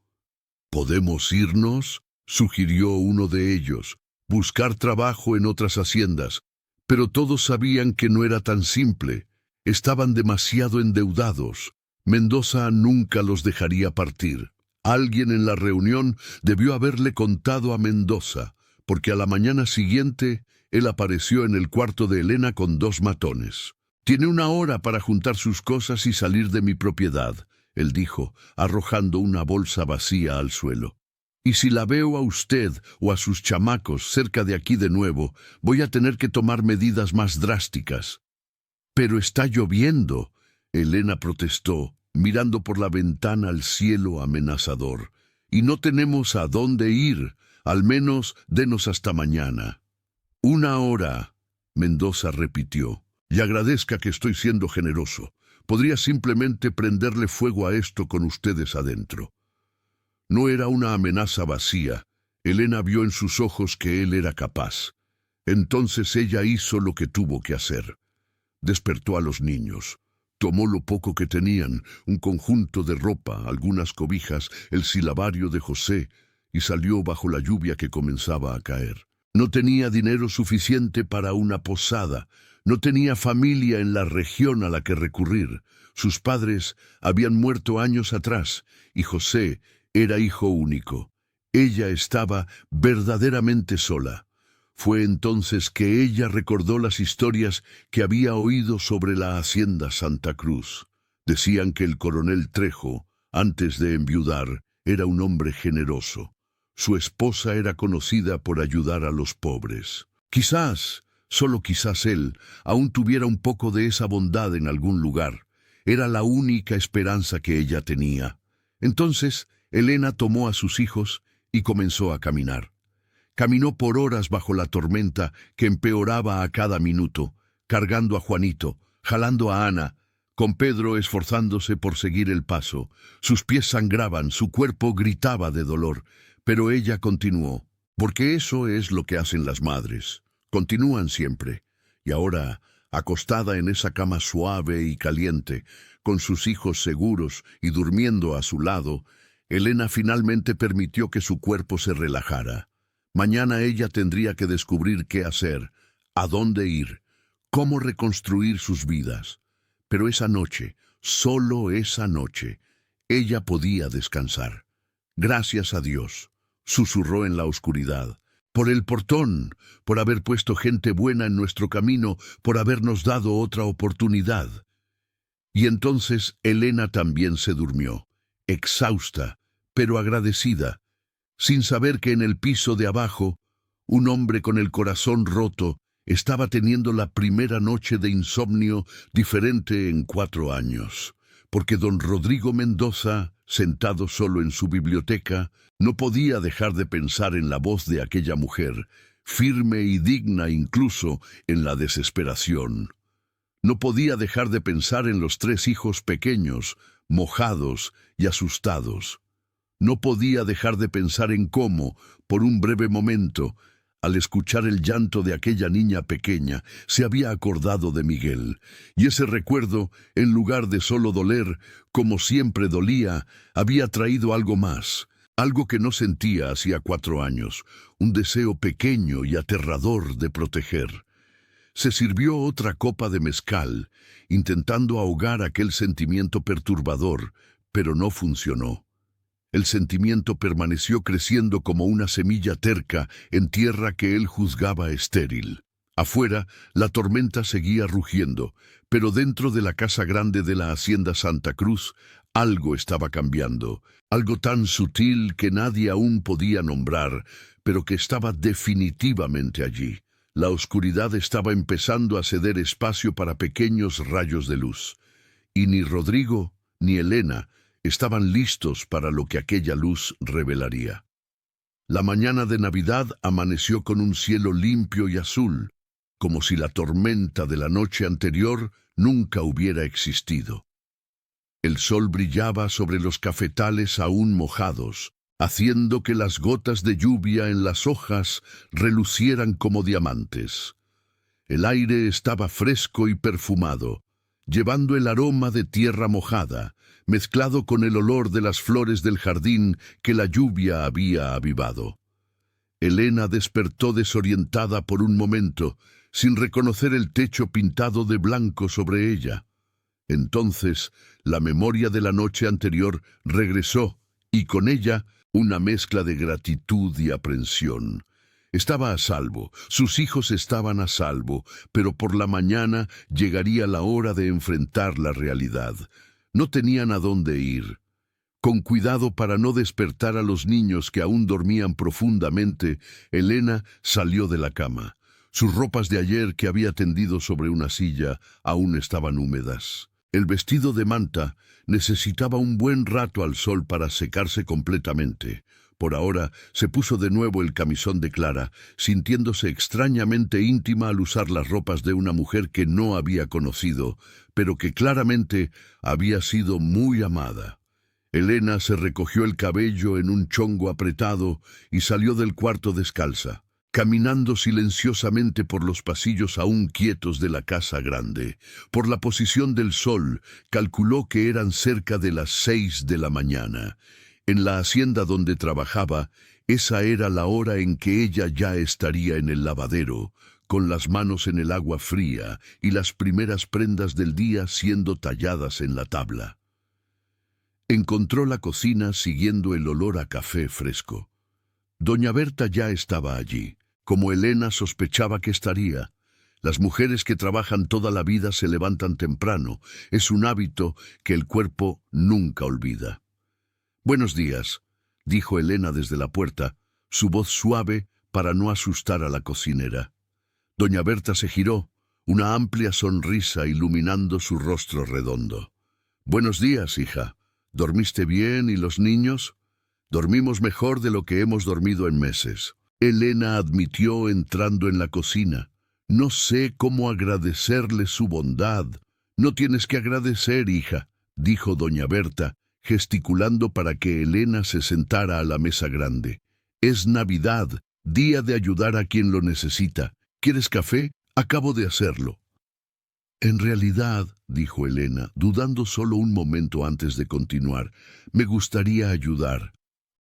¿Podemos irnos?, sugirió uno de ellos, buscar trabajo en otras haciendas, pero todos sabían que no era tan simple. Estaban demasiado endeudados. Mendoza nunca los dejaría partir. Alguien en la reunión debió haberle contado a Mendoza, porque a la mañana siguiente él apareció en el cuarto de Elena con 2 matones. Tiene 1 hora para juntar sus cosas y salir de mi propiedad, él dijo, arrojando una bolsa vacía al suelo. Y si la veo a usted o a sus chamacos cerca de aquí de nuevo, voy a tener que tomar medidas más drásticas. Pero está lloviendo, Elena protestó, mirando por la ventana al cielo amenazador. Y no tenemos a dónde ir, al menos denos hasta mañana. 1 hora, Mendoza repitió. Y agradezca que estoy siendo generoso. Podría simplemente prenderle fuego a esto con ustedes adentro. No era una amenaza vacía. Elena vio en sus ojos que él era capaz. Entonces ella hizo lo que tuvo que hacer. Despertó a los niños. Tomó lo poco que tenían, un conjunto de ropa, algunas cobijas, el silabario de José, y salió bajo la lluvia que comenzaba a caer. No tenía dinero suficiente para una posada. No tenía familia en la región a la que recurrir. Sus padres habían muerto años atrás, y José era hijo único. Ella estaba verdaderamente sola. Fue entonces que ella recordó las historias que había oído sobre la hacienda Santa Cruz. Decían que el coronel Trejo, antes de enviudar, era un hombre generoso. Su esposa era conocida por ayudar a los pobres. Quizás, solo quizás él, aún tuviera un poco de esa bondad en algún lugar. Era la única esperanza que ella tenía. Entonces, Elena tomó a sus hijos y comenzó a caminar. Caminó por horas bajo la tormenta que empeoraba a cada minuto, cargando a Juanito, jalando a Ana, con Pedro esforzándose por seguir el paso. Sus pies sangraban, su cuerpo gritaba de dolor, pero ella continuó, porque eso es lo que hacen las madres. Continúan siempre. Y ahora, acostada en esa cama suave y caliente, con sus hijos seguros y durmiendo a su lado, Elena finalmente permitió que su cuerpo se relajara. Mañana ella tendría que descubrir qué hacer, a dónde ir, cómo reconstruir sus vidas. Pero esa noche, solo esa noche, ella podía descansar. Gracias a Dios, susurró en la oscuridad. Por el portón, por haber puesto gente buena en nuestro camino, por habernos dado otra oportunidad. Y entonces Elena también se durmió, exhausta, pero agradecida, sin saber que en el piso de abajo, un hombre con el corazón roto estaba teniendo la primera noche de insomnio diferente en 4 años, porque don Rodrigo Mendoza, sentado solo en su biblioteca, no podía dejar de pensar en la voz de aquella mujer, firme y digna incluso en la desesperación. No podía dejar de pensar en los 3 hijos pequeños, mojados y asustados. No podía dejar de pensar en cómo, por un breve momento, al escuchar el llanto de aquella niña pequeña, se había acordado de Miguel, y ese recuerdo, en lugar de solo doler, como siempre dolía, había traído algo más, algo que no sentía hacía 4 años, un deseo pequeño y aterrador de proteger. Se sirvió otra copa de mezcal, intentando ahogar aquel sentimiento perturbador, pero no funcionó. El sentimiento permaneció creciendo como una semilla terca en tierra que él juzgaba estéril. Afuera, la tormenta seguía rugiendo, pero dentro de la casa grande de la hacienda Santa Cruz, algo estaba cambiando, algo tan sutil que nadie aún podía nombrar, pero que estaba definitivamente allí. La oscuridad estaba empezando a ceder espacio para pequeños rayos de luz, y ni Rodrigo ni Elena estaban listos para lo que aquella luz revelaría. La mañana de Navidad amaneció con un cielo limpio y azul, como si la tormenta de la noche anterior nunca hubiera existido. El sol brillaba sobre los cafetales aún mojados, haciendo que las gotas de lluvia en las hojas relucieran como diamantes. El aire estaba fresco y perfumado, llevando el aroma de tierra mojada, mezclado con el olor de las flores del jardín que la lluvia había avivado. Elena despertó desorientada por un momento, sin reconocer el techo pintado de blanco sobre ella. Entonces, la memoria de la noche anterior regresó, y con ella una mezcla de gratitud y aprensión. Estaba a salvo, sus hijos estaban a salvo, pero por la mañana llegaría la hora de enfrentar la realidad. No tenían a dónde ir. Con cuidado para no despertar a los niños que aún dormían profundamente, Elena salió de la cama. Sus ropas de ayer que había tendido sobre una silla aún estaban húmedas. El vestido de manta necesitaba un buen rato al sol para secarse completamente. Por ahora se puso de nuevo el camisón de Clara, sintiéndose extrañamente íntima al usar las ropas de una mujer que no había conocido, pero que claramente había sido muy amada. Elena se recogió el cabello en un chongo apretado y salió del cuarto descalza, caminando silenciosamente por los pasillos aún quietos de la casa grande. Por la posición del sol, calculó que eran cerca de las 6 de la mañana. En la hacienda donde trabajaba, esa era la hora en que ella ya estaría en el lavadero, con las manos en el agua fría y las primeras prendas del día siendo talladas en la tabla. Encontró la cocina siguiendo el olor a café fresco. Doña Berta ya estaba allí, como Elena sospechaba que estaría. Las mujeres que trabajan toda la vida se levantan temprano. Es un hábito que el cuerpo nunca olvida. «Buenos días», dijo Elena desde la puerta, su voz suave para no asustar a la cocinera. Doña Berta se giró, una amplia sonrisa iluminando su rostro redondo. «Buenos días, hija. ¿Dormiste bien y los niños?» «Dormimos mejor de lo que hemos dormido en meses», Elena admitió entrando en la cocina. «No sé cómo agradecerle su bondad». «No tienes que agradecer, hija», dijo doña Berta, gesticulando para que Elena se sentara a la mesa grande. «Es Navidad, día de ayudar a quien lo necesita. ¿Quieres café? Acabo de hacerlo». «En realidad», dijo Elena, dudando solo un momento antes de continuar, «me gustaría ayudar.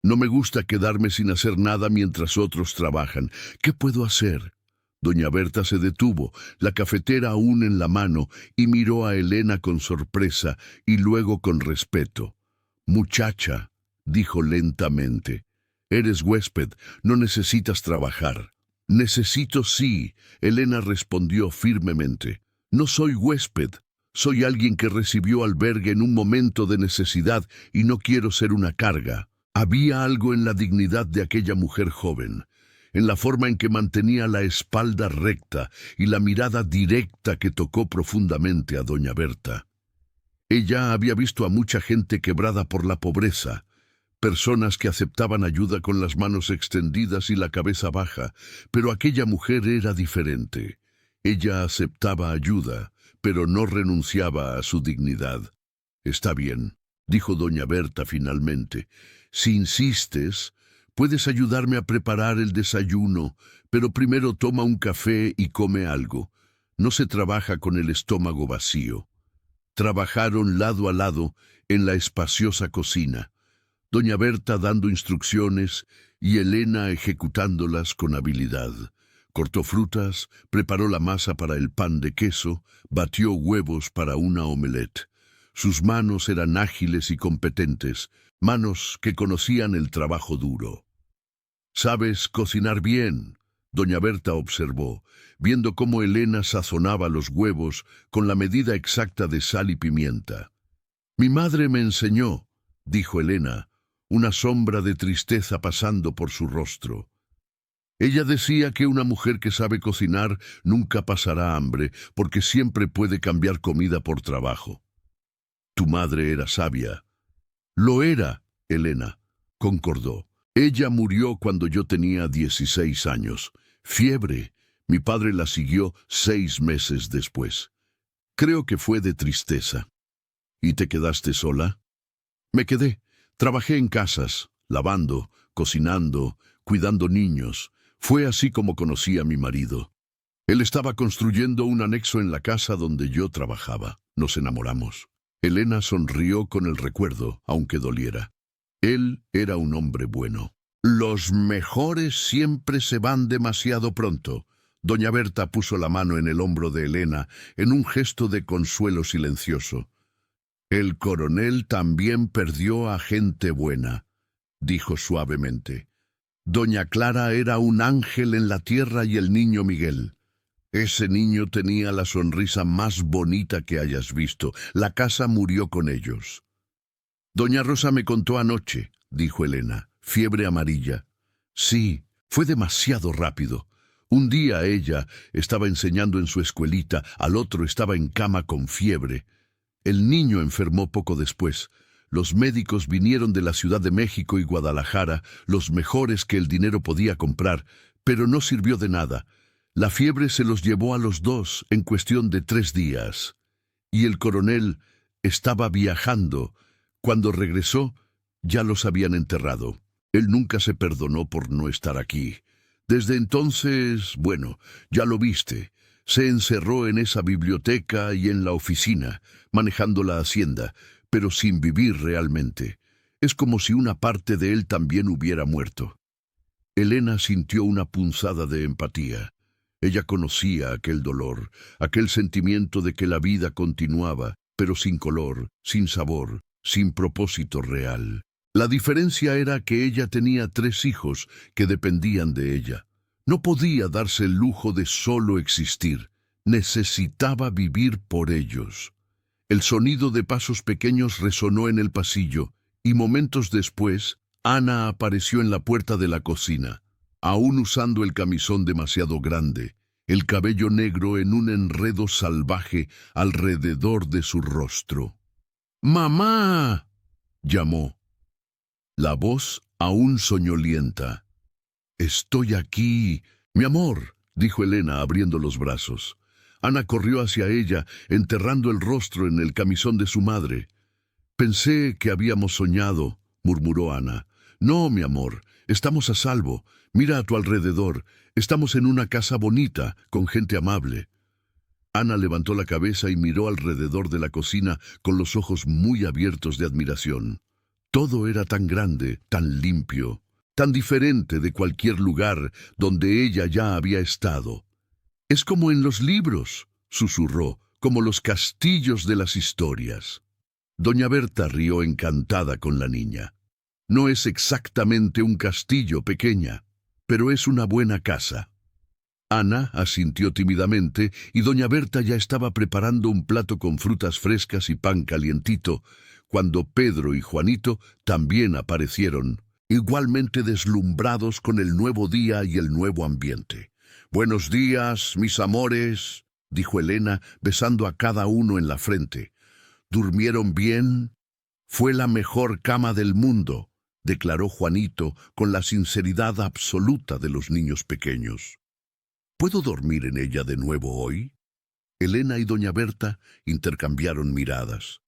No me gusta quedarme sin hacer nada mientras otros trabajan. ¿Qué puedo hacer?» Doña Berta se detuvo, la cafetera aún en la mano, y miró a Elena con sorpresa y luego con respeto. «Muchacha», dijo lentamente, «eres huésped, no necesitas trabajar». «Necesito sí», Elena respondió firmemente. «No soy huésped, soy alguien que recibió albergue en un momento de necesidad y no quiero ser una carga». Había algo en la dignidad de aquella mujer joven, en la forma en que mantenía la espalda recta y la mirada directa que tocó profundamente a doña Berta. Ella había visto a mucha gente quebrada por la pobreza, personas que aceptaban ayuda con las manos extendidas y la cabeza baja, pero aquella mujer era diferente. Ella aceptaba ayuda, pero no renunciaba a su dignidad. «Está bien», dijo doña Berta finalmente. «Si insistes, puedes ayudarme a preparar el desayuno, pero primero toma un café y come algo. No se trabaja con el estómago vacío». Trabajaron lado a lado en la espaciosa cocina, doña Berta dando instrucciones y Elena ejecutándolas con habilidad. Cortó frutas, preparó la masa para el pan de queso, batió huevos para una omelette. Sus manos eran ágiles y competentes, manos que conocían el trabajo duro. «¿Sabes cocinar bien?», doña Berta observó, viendo cómo Elena sazonaba los huevos con la medida exacta de sal y pimienta. «Mi madre me enseñó», dijo Elena, una sombra de tristeza pasando por su rostro. Ella decía que una mujer que sabe cocinar nunca pasará hambre, porque siempre puede cambiar comida por trabajo. «Tu madre era sabia». «Lo era», Elena concordó. «Ella murió cuando yo tenía 16 años. Fiebre. Mi padre la siguió 6 meses después. Creo que fue de tristeza». «¿Y te quedaste sola?» «Me quedé. Trabajé en casas, lavando, cocinando, cuidando niños. Fue así como conocí a mi marido. Él estaba construyendo un anexo en la casa donde yo trabajaba. Nos enamoramos». Elena sonrió con el recuerdo, aunque doliera. Él era un hombre bueno. «Los mejores siempre se van demasiado pronto». Doña Berta puso la mano en el hombro de Elena en un gesto de consuelo silencioso. «El coronel también perdió a gente buena», dijo suavemente. Doña Clara era un ángel en la tierra y el niño Miguel. Ese niño tenía la sonrisa más bonita que hayas visto. La casa murió con ellos. Doña Rosa me contó anoche, dijo Elena, fiebre amarilla. Sí, fue demasiado rápido. Un día ella estaba enseñando en su escuelita, al otro estaba en cama con fiebre. El niño enfermó poco después. Los médicos vinieron de la Ciudad de México y Guadalajara, los mejores que el dinero podía comprar, pero no sirvió de nada. La fiebre se los llevó a los dos en cuestión de 3 días. Y el coronel estaba viajando. Cuando regresó, ya los habían enterrado. Él nunca se perdonó por no estar aquí. Desde entonces, bueno, ya lo viste. Se encerró en esa biblioteca y en la oficina, manejando la hacienda, pero sin vivir realmente. Es como si una parte de él también hubiera muerto. Elena sintió una punzada de empatía. Ella conocía aquel dolor, aquel sentimiento de que la vida continuaba, pero sin color, sin sabor, sin propósito real. La diferencia era que ella tenía 3 hijos que dependían de ella. No podía darse el lujo de solo existir. Necesitaba vivir por ellos. El sonido de pasos pequeños resonó en el pasillo, y momentos después, Ana apareció en la puerta de la cocina, aún usando el camisón demasiado grande, el cabello negro en un enredo salvaje alrededor de su rostro. ¡Mamá!, llamó. La voz aún soñolienta. «Estoy aquí, mi amor», dijo Elena abriendo los brazos. Ana corrió hacia ella, enterrando el rostro en el camisón de su madre. «Pensé que habíamos soñado», murmuró Ana. «No, mi amor, estamos a salvo. Mira a tu alrededor. Estamos en una casa bonita, con gente amable». Ana levantó la cabeza y miró alrededor de la cocina con los ojos muy abiertos de admiración. Todo era tan grande, tan limpio, tan diferente de cualquier lugar donde ella ya había estado. «Es como en los libros», susurró, «como los castillos de las historias». Doña Berta rió encantada con la niña. «No es exactamente un castillo, pequeña, pero es una buena casa». Ana asintió tímidamente y doña Berta ya estaba preparando un plato con frutas frescas y pan calientito, cuando Pedro y Juanito también aparecieron, igualmente deslumbrados con el nuevo día y el nuevo ambiente. «Buenos días, mis amores», dijo Elena, besando a cada uno en la frente. «¿Durmieron bien? Fue la mejor cama del mundo», declaró Juanito con la sinceridad absoluta de los niños pequeños. «¿Puedo dormir en ella de nuevo hoy?» Elena y doña Berta intercambiaron miradas.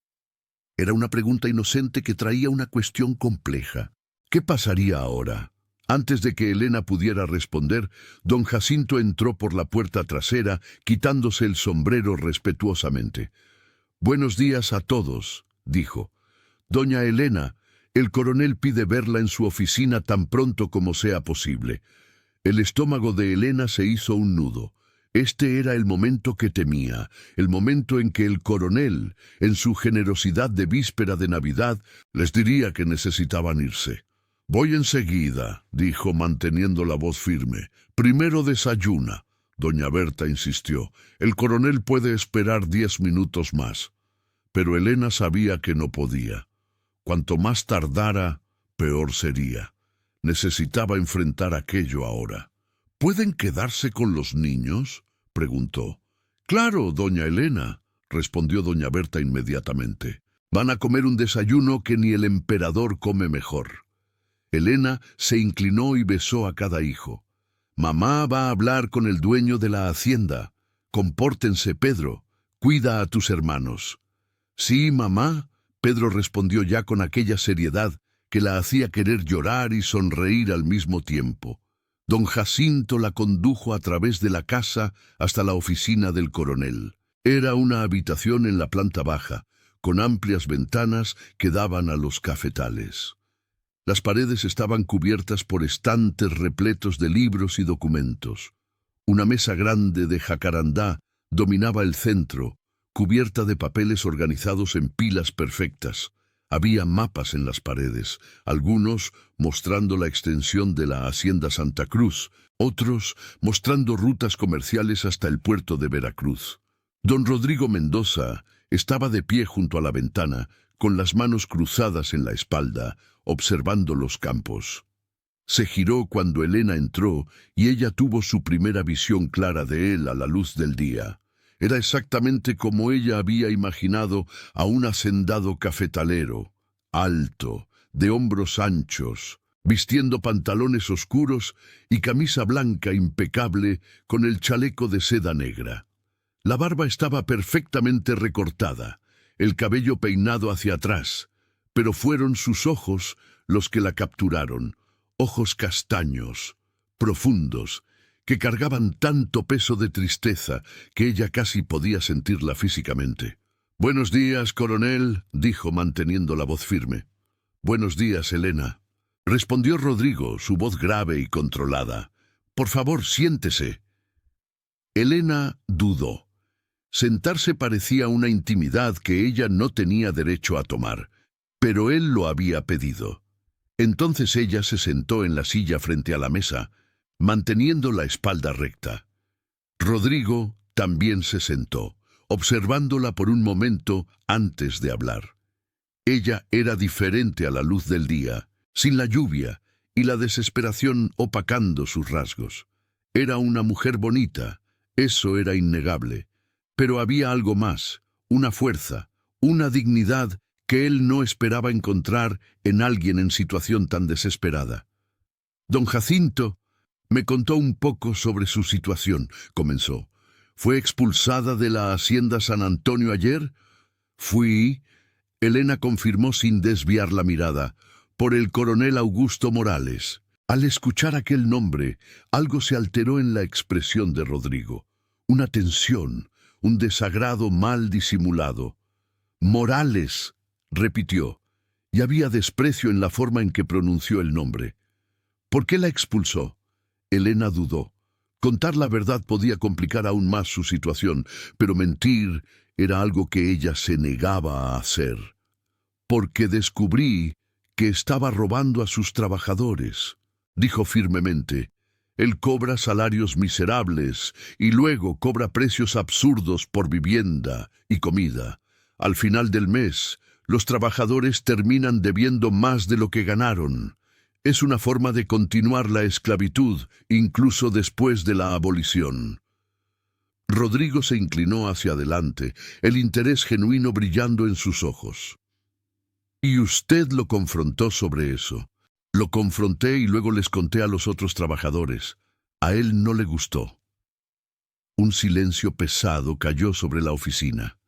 Era una pregunta inocente que traía una cuestión compleja. ¿Qué pasaría ahora? Antes de que Elena pudiera responder, don Jacinto entró por la puerta trasera, quitándose el sombrero respetuosamente. «Buenos días a todos», dijo. «Doña Elena, el coronel pide verla en su oficina tan pronto como sea posible». El estómago de Elena se hizo un nudo. Este era el momento que temía, el momento en que el coronel, en su generosidad de víspera de Navidad, les diría que necesitaban irse. «Voy enseguida», dijo manteniendo la voz firme. «Primero desayuna». Doña Berta insistió. «El coronel puede esperar 10 minutos más». Pero Elena sabía que no podía. Cuanto más tardara, peor sería. Necesitaba enfrentar aquello ahora. «¿Pueden quedarse con los niños?», preguntó. «Claro, doña Elena», respondió doña Berta inmediatamente. «Van a comer un desayuno que ni el emperador come mejor». Elena se inclinó y besó a cada hijo. «Mamá va a hablar con el dueño de la hacienda. Compórtense, Pedro. Cuida a tus hermanos». «Sí, mamá», Pedro respondió ya con aquella seriedad que la hacía querer llorar y sonreír al mismo tiempo. Don Jacinto la condujo a través de la casa hasta la oficina del coronel. Era una habitación en la planta baja, con amplias ventanas que daban a los cafetales. Las paredes estaban cubiertas por estantes repletos de libros y documentos. Una mesa grande de jacarandá dominaba el centro, cubierta de papeles organizados en pilas perfectas. Había mapas en las paredes, algunos mostrando la extensión de la Hacienda Santa Cruz, otros mostrando rutas comerciales hasta el puerto de Veracruz. Don Rodrigo Mendoza estaba de pie junto a la ventana, con las manos cruzadas en la espalda, observando los campos. Se giró cuando Elena entró y ella tuvo su primera visión clara de él a la luz del día. Era exactamente como ella había imaginado a un hacendado cafetalero, alto, de hombros anchos, vistiendo pantalones oscuros y camisa blanca impecable con el chaleco de seda negra. La barba estaba perfectamente recortada, el cabello peinado hacia atrás, pero fueron sus ojos los que la capturaron, ojos castaños, profundos, que cargaban tanto peso de tristeza que ella casi podía sentirla físicamente. «Buenos días, coronel», dijo manteniendo la voz firme. «Buenos días, Elena», respondió Rodrigo, su voz grave y controlada. «Por favor, siéntese». Elena dudó. Sentarse parecía una intimidad que ella no tenía derecho a tomar, pero él lo había pedido. Entonces ella se sentó en la silla frente a la mesa, manteniendo la espalda recta. Rodrigo también se sentó, observándola por un momento antes de hablar. Ella era diferente a la luz del día, sin la lluvia y la desesperación opacando sus rasgos. Era una mujer bonita, eso era innegable, pero había algo más, una fuerza, una dignidad que él no esperaba encontrar en alguien en situación tan desesperada. «Don Jacinto me contó un poco sobre su situación», comenzó. «¿Fue expulsada de la Hacienda San Antonio ayer?» «Fui», Elena confirmó sin desviar la mirada, «por el coronel Augusto Morales». Al escuchar aquel nombre, algo se alteró en la expresión de Rodrigo. Una tensión, un desagrado mal disimulado. «Morales», repitió, y había desprecio en la forma en que pronunció el nombre. «¿Por qué la expulsó?» Elena dudó. Contar la verdad podía complicar aún más su situación, pero mentir era algo que ella se negaba a hacer. «Porque descubrí que estaba robando a sus trabajadores», dijo firmemente. «Él cobra salarios miserables y luego cobra precios absurdos por vivienda y comida. Al final del mes, los trabajadores terminan debiendo más de lo que ganaron. Es una forma de continuar la esclavitud, incluso después de la abolición». Rodrigo se inclinó hacia adelante, el interés genuino brillando en sus ojos. «¿Y usted lo confrontó sobre eso?» «Lo confronté y luego les conté a los otros trabajadores. A él no le gustó». Un silencio pesado cayó sobre la oficina.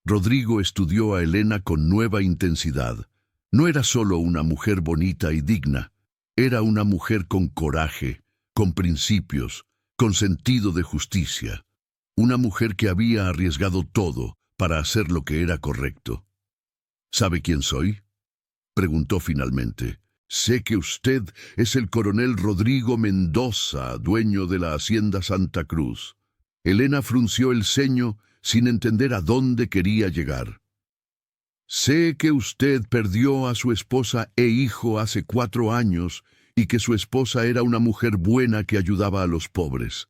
Rodrigo estudió a Elena con nueva intensidad. No era solo una mujer bonita y digna, era una mujer con coraje, con principios, con sentido de justicia. Una mujer que había arriesgado todo para hacer lo que era correcto. «¿Sabe quién soy?», preguntó finalmente. «Sé que usted es el coronel Rodrigo Mendoza, dueño de la Hacienda Santa Cruz». Elena frunció el ceño sin entender a dónde quería llegar. «Sé que usted perdió a su esposa e hijo hace 4 años y que su esposa era una mujer buena que ayudaba a los pobres.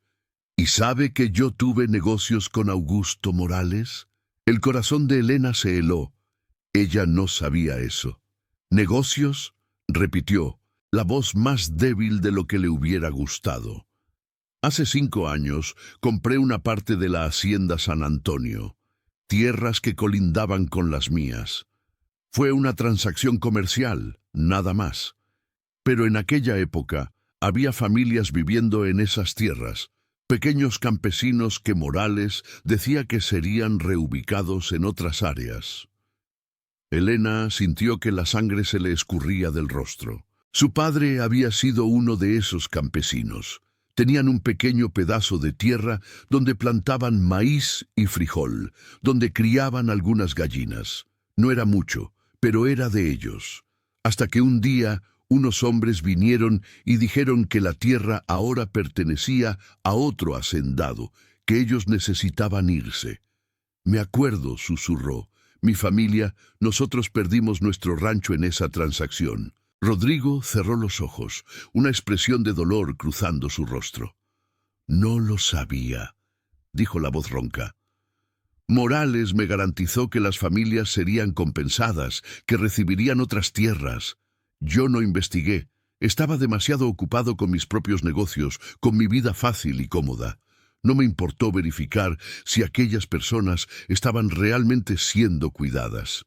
¿Y sabe que yo tuve negocios con Augusto Morales?» El corazón de Elena se heló. Ella no sabía eso. «¿Negocios?», repitió, la voz más débil de lo que le hubiera gustado. «Hace 5 años compré una parte de la Hacienda San Antonio, tierras que colindaban con las mías. Fue una transacción comercial, nada más. Pero en aquella época había familias viviendo en esas tierras, pequeños campesinos que Morales decía que serían reubicados en otras áreas». Elena sintió que la sangre se le escurría del rostro. Su padre había sido uno de esos campesinos. Tenían un pequeño pedazo de tierra donde plantaban maíz y frijol, donde criaban algunas gallinas. No era mucho, pero era de ellos. Hasta que un día unos hombres vinieron y dijeron que la tierra ahora pertenecía a otro hacendado, que ellos necesitaban irse. «Me acuerdo», susurró, Mi familia, nosotros perdimos nuestro rancho en esa transacción. Rodrigo cerró los ojos, una expresión de dolor cruzando su rostro. No lo sabía, dijo la voz ronca. Morales me garantizó que las familias serían compensadas, que recibirían otras tierras. Yo no investigué. Estaba demasiado ocupado con mis propios negocios, con mi vida fácil y cómoda. No me importó verificar si aquellas personas estaban realmente siendo cuidadas.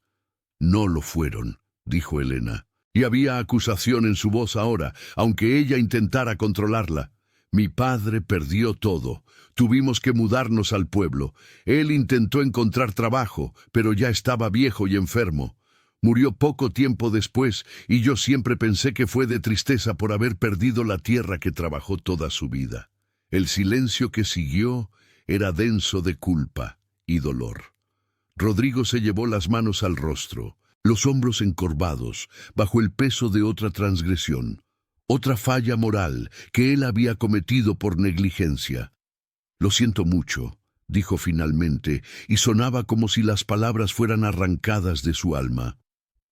No lo fueron, dijo Elena. Y había acusación en su voz ahora, aunque ella intentara controlarla. Mi padre perdió todo. Tuvimos que mudarnos al pueblo. Él intentó encontrar trabajo, pero ya estaba viejo y enfermo. Murió poco tiempo después, y yo siempre pensé que fue de tristeza por haber perdido la tierra que trabajó toda su vida. El silencio que siguió era denso de culpa y dolor. Rodrigo se llevó las manos al rostro, los hombros encorvados, bajo el peso de otra transgresión, otra falla moral que él había cometido por negligencia. Lo siento mucho, dijo finalmente, y sonaba como si las palabras fueran arrancadas de su alma.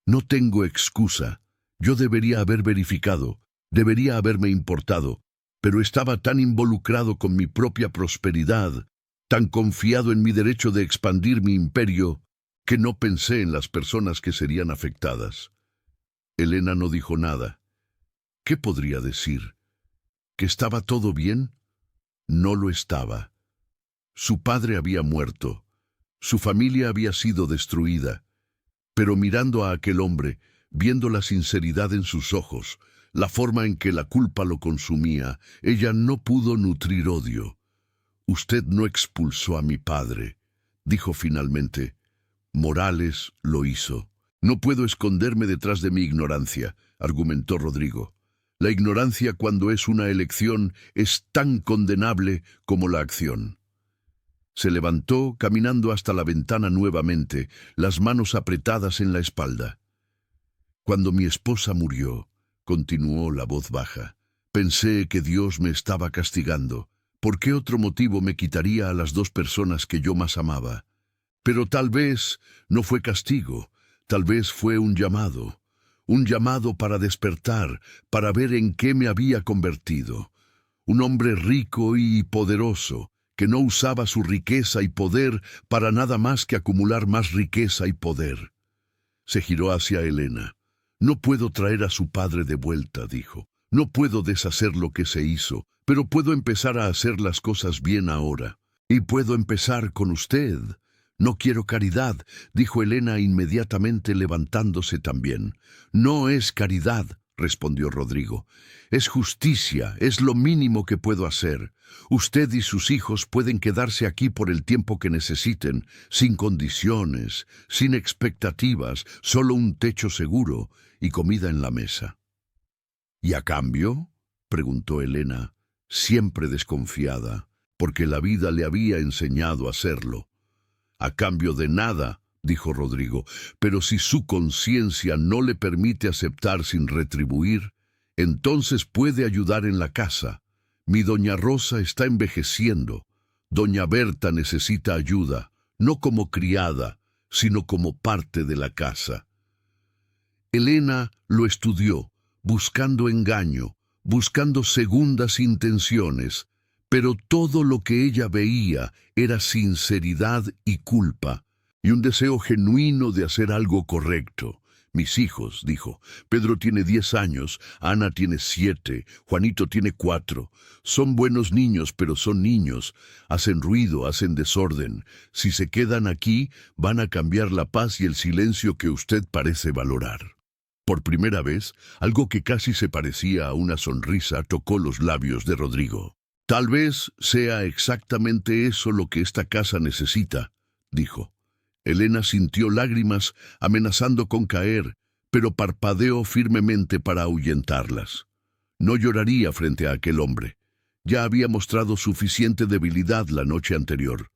No tengo excusa. Yo debería haber verificado, debería haberme importado, pero estaba tan involucrado con mi propia prosperidad, tan confiado en mi derecho de expandir mi imperio, que no pensé en las personas que serían afectadas. Elena no dijo nada. ¿Qué podría decir? ¿Que estaba todo bien? No lo estaba. Su padre había muerto. Su familia había sido destruida. Pero mirando a aquel hombre, viendo la sinceridad en sus ojos, la forma en que la culpa lo consumía, ella no pudo nutrir odio. Usted no expulsó a mi padre, dijo finalmente. Morales lo hizo. No puedo esconderme detrás de mi ignorancia, argumentó Rodrigo. La ignorancia cuando es una elección es tan condenable como la acción. Se levantó, caminando hasta la ventana nuevamente, las manos apretadas en la espalda. Cuando mi esposa murió, continuó la voz baja, pensé que Dios me estaba castigando. ¿Por qué otro motivo me quitaría a las dos personas que yo más amaba? Pero tal vez no fue castigo, tal vez fue un llamado para despertar, para ver en qué me había convertido. Un hombre rico y poderoso, que no usaba su riqueza y poder para nada más que acumular más riqueza y poder. Se giró hacia Elena. No puedo traer a su padre de vuelta, dijo. No puedo deshacer lo que se hizo, pero puedo empezar a hacer las cosas bien ahora. Y puedo empezar con usted. No quiero caridad, dijo Elena inmediatamente levantándose también. No es caridad, respondió Rodrigo. Es justicia, es lo mínimo que puedo hacer. Usted y sus hijos pueden quedarse aquí por el tiempo que necesiten, sin condiciones, sin expectativas, solo un techo seguro y comida en la mesa. ¿Y a cambio?, preguntó Elena, siempre desconfiada, porque la vida le había enseñado a hacerlo. A cambio de nada, dijo Rodrigo, pero si su conciencia no le permite aceptar sin retribuir, entonces puede ayudar en la casa. Mi doña Rosa está envejeciendo. Doña Berta necesita ayuda, no como criada, sino como parte de la casa. Elena lo estudió, buscando engaño, buscando segundas intenciones, pero todo lo que ella veía era sinceridad y culpa, y un deseo genuino de hacer algo correcto. Mis hijos, dijo, Pedro tiene 10 años, Ana tiene 7, Juanito tiene 4. Son buenos niños, pero son niños. Hacen ruido, hacen desorden. Si se quedan aquí, van a cambiar la paz y el silencio que usted parece valorar. Por primera vez, algo que casi se parecía a una sonrisa tocó los labios de Rodrigo. Tal vez sea exactamente eso lo que esta casa necesita, dijo. Elena sintió lágrimas amenazando con caer, pero parpadeó firmemente para ahuyentarlas. No lloraría frente a aquel hombre. Ya había mostrado suficiente debilidad la noche anterior.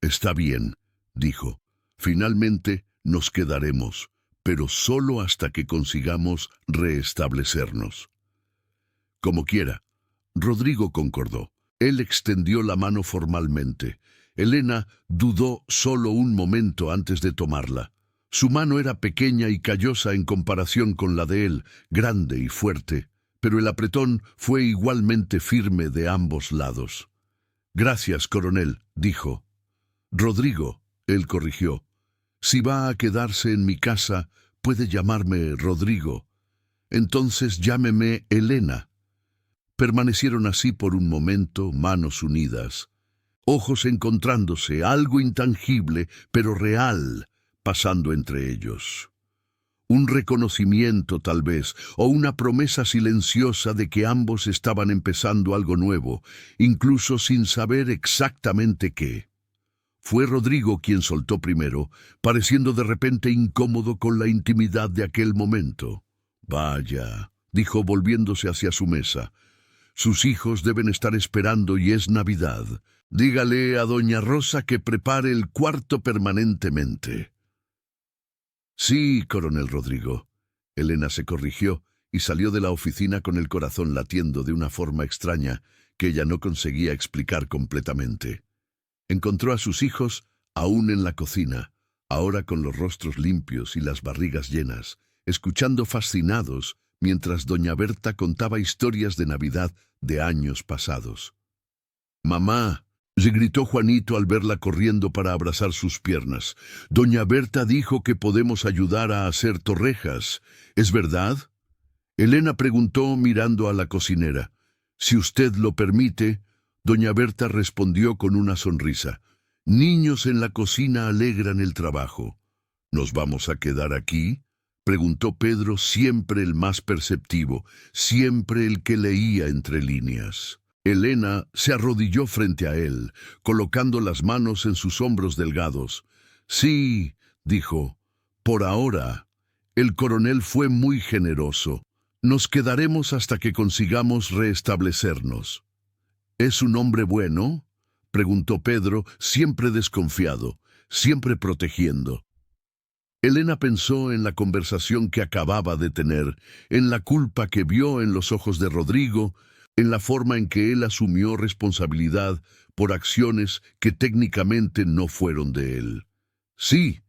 Está bien, dijo. Finalmente nos quedaremos, pero solo hasta que consigamos restablecernos. Como quiera. Rodrigo concordó. Él extendió la mano formalmente. Elena dudó solo un momento antes de tomarla. Su mano era pequeña y callosa en comparación con la de él, grande y fuerte, pero el apretón fue igualmente firme de ambos lados. «Gracias, coronel», dijo. «Rodrigo», él corrigió. «Si va a quedarse en mi casa, puede llamarme Rodrigo. Entonces llámeme Elena». Permanecieron así por un momento, manos unidas, ojos encontrándose, algo intangible, pero real, pasando entre ellos. Un reconocimiento, tal vez, o una promesa silenciosa de que ambos estaban empezando algo nuevo, incluso sin saber exactamente qué. Fue Rodrigo quien soltó primero, pareciendo de repente incómodo con la intimidad de aquel momento. «Vaya», dijo volviéndose hacia su mesa. «Sus hijos deben estar esperando y es Navidad. Dígale a doña Rosa que prepare el cuarto permanentemente». «Sí, coronel Rodrigo». Elena se corrigió y salió de la oficina con el corazón latiendo de una forma extraña que ella no conseguía explicar completamente. Encontró a sus hijos aún en la cocina, ahora con los rostros limpios y las barrigas llenas, escuchando fascinados mientras doña Berta contaba historias de Navidad de años pasados. «Mamá», se gritó Juanito al verla corriendo para abrazar sus piernas. «Doña Berta dijo que podemos ayudar a hacer torrejas. ¿Es verdad?». Elena preguntó mirando a la cocinera. «Si usted lo permite», doña Berta respondió con una sonrisa. «Niños en la cocina alegran el trabajo». «¿Nos vamos a quedar aquí?», preguntó Pedro, siempre el más perceptivo, siempre el que leía entre líneas. Elena se arrodilló frente a él, colocando las manos en sus hombros delgados. «Sí», dijo, «por ahora». El coronel fue muy generoso. «Nos quedaremos hasta que consigamos restablecernos». «¿Es un hombre bueno?», preguntó Pedro, siempre desconfiado, siempre protegiendo. Elena pensó en la conversación que acababa de tener, en la culpa que vio en los ojos de Rodrigo, en la forma en que él asumió responsabilidad por acciones que técnicamente no fueron de él. «Sí»,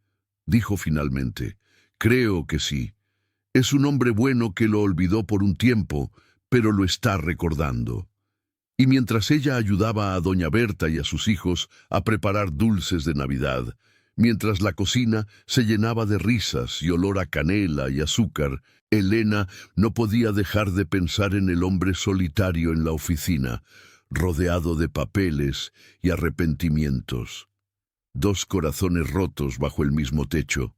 dijo finalmente, «creo que sí. Es un hombre bueno que lo olvidó por un tiempo, pero lo está recordando». Y mientras ella ayudaba a doña Berta y a sus hijos a preparar dulces de Navidad, mientras la cocina se llenaba de risas y olor a canela y azúcar, Elena no podía dejar de pensar en el hombre solitario en la oficina, rodeado de papeles y arrepentimientos. Dos corazones rotos bajo el mismo techo.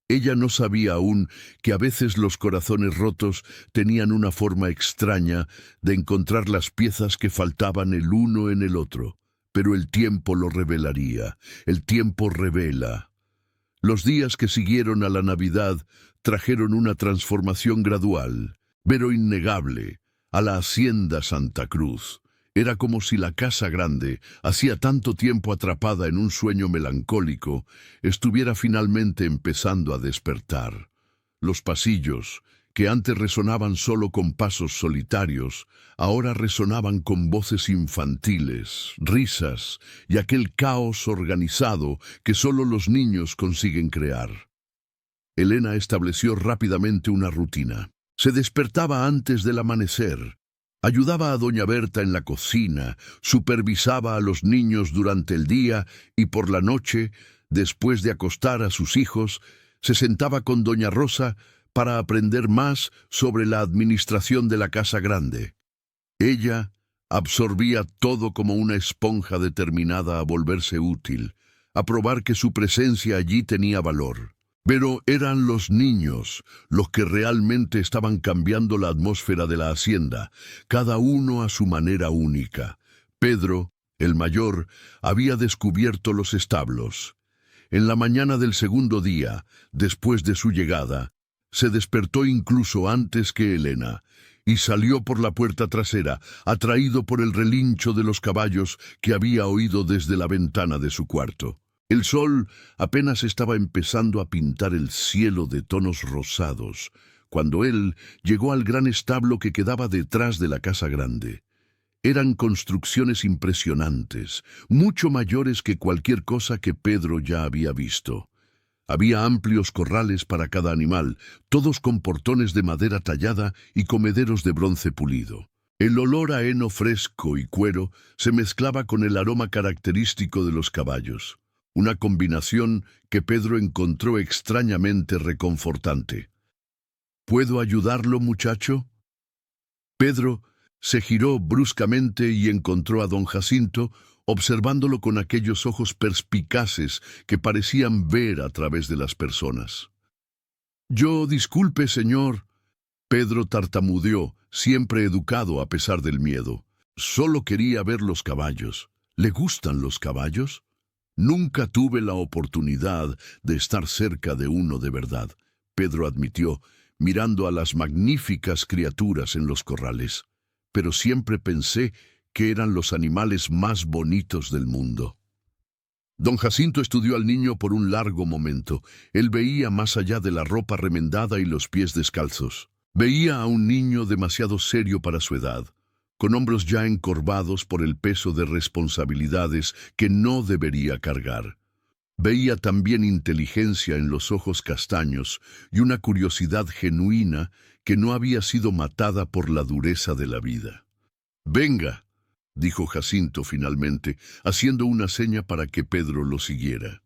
Ella no sabía aún que a veces los corazones rotos tenían una forma extraña de encontrar las piezas que faltaban el uno en el otro. Pero el tiempo lo revelaría, el tiempo revela. Los días que siguieron a la Navidad trajeron una transformación gradual, pero innegable, a la hacienda Santa Cruz. Era como si la casa grande, hacía tanto tiempo atrapada en un sueño melancólico, estuviera finalmente empezando a despertar. Los pasillos, que antes resonaban solo con pasos solitarios, ahora resonaban con voces infantiles, risas y aquel caos organizado que solo los niños consiguen crear. Elena estableció rápidamente una rutina. Se despertaba antes del amanecer, ayudaba a doña Berta en la cocina, supervisaba a los niños durante el día y por la noche, después de acostar a sus hijos, se sentaba con doña Rosa para aprender más sobre la administración de la casa grande. Ella absorbía todo como una esponja determinada a volverse útil, a probar que su presencia allí tenía valor. Pero eran los niños los que realmente estaban cambiando la atmósfera de la hacienda, cada uno a su manera única. Pedro, el mayor, había descubierto los establos. En la mañana del segundo día, después de su llegada, se despertó incluso antes que Elena, y salió por la puerta trasera, atraído por el relincho de los caballos que había oído desde la ventana de su cuarto. El sol apenas estaba empezando a pintar el cielo de tonos rosados, cuando él llegó al gran establo que quedaba detrás de la casa grande. Eran construcciones impresionantes, mucho mayores que cualquier cosa que Pedro ya había visto. Había amplios corrales para cada animal, todos con portones de madera tallada y comederos de bronce pulido. El olor a heno fresco y cuero se mezclaba con el aroma característico de los caballos, una combinación que Pedro encontró extrañamente reconfortante. ¿Puedo ayudarlo, muchacho? Pedro se giró bruscamente y encontró a don Jacinto observándolo con aquellos ojos perspicaces que parecían ver a través de las personas. Disculpe, señor. Pedro tartamudeó, siempre educado a pesar del miedo. Solo quería ver los caballos. ¿Le gustan los caballos? Nunca tuve la oportunidad de estar cerca de uno de verdad, Pedro admitió, mirando a las magníficas criaturas en los corrales. Pero siempre pensé que eran los animales más bonitos del mundo. Don Jacinto estudió al niño por un largo momento. Él veía más allá de la ropa remendada y los pies descalzos. Veía a un niño demasiado serio para su edad, con hombros ya encorvados por el peso de responsabilidades que no debería cargar. Veía también inteligencia en los ojos castaños y una curiosidad genuina que no había sido matada por la dureza de la vida. «Venga», dijo Jacinto finalmente, haciendo una seña para que Pedro lo siguiera.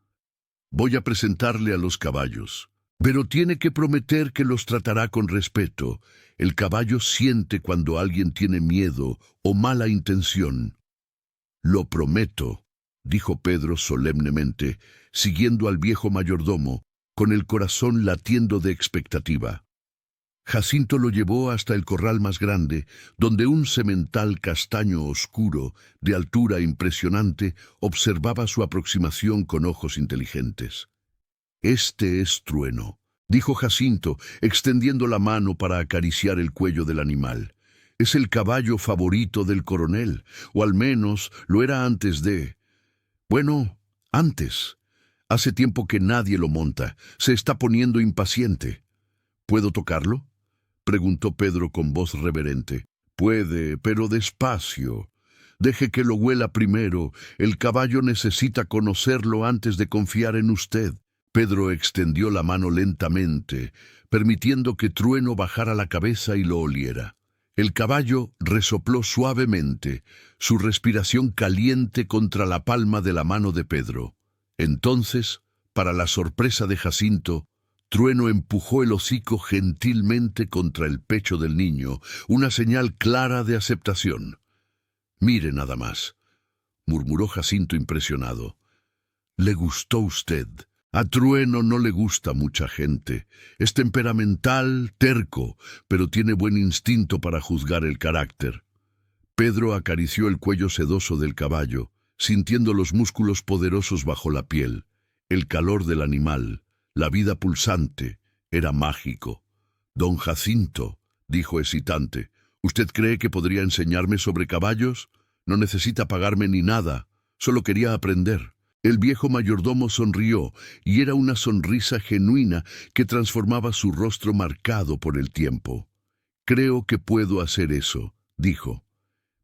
«Voy a presentarle a los caballos, pero tiene que prometer que los tratará con respeto. El caballo siente cuando alguien tiene miedo o mala intención». «Lo prometo», dijo Pedro solemnemente, siguiendo al viejo mayordomo, con el corazón latiendo de expectativa. Jacinto lo llevó hasta el corral más grande, donde un semental castaño oscuro, de altura impresionante, observaba su aproximación con ojos inteligentes. «Este es Trueno», dijo Jacinto, extendiendo la mano para acariciar el cuello del animal. «Es el caballo favorito del coronel, o al menos lo era antes de... Bueno, antes. Hace tiempo que nadie lo monta. Se está poniendo impaciente». «¿Puedo tocarlo?», preguntó Pedro con voz reverente. «Puede, pero despacio. Deje que lo huela primero. El caballo necesita conocerlo antes de confiar en usted». Pedro extendió la mano lentamente, permitiendo que Trueno bajara la cabeza y lo oliera. El caballo resopló suavemente, su respiración caliente contra la palma de la mano de Pedro. Entonces, para la sorpresa de Jacinto, Trueno empujó el hocico gentilmente contra el pecho del niño, una señal clara de aceptación. «Mire nada más», murmuró Jacinto impresionado. «¿Le gustó usted? A Trueno no le gusta mucha gente. Es temperamental, terco, pero tiene buen instinto para juzgar el carácter». Pedro acarició el cuello sedoso del caballo, sintiendo los músculos poderosos bajo la piel, el calor del animal. La vida pulsante era mágico. «Don Jacinto», dijo hesitante, «¿usted cree que podría enseñarme sobre caballos? No necesita pagarme ni nada, solo quería aprender». El viejo mayordomo sonrió, y era una sonrisa genuina que transformaba su rostro marcado por el tiempo. «Creo que puedo hacer eso», dijo,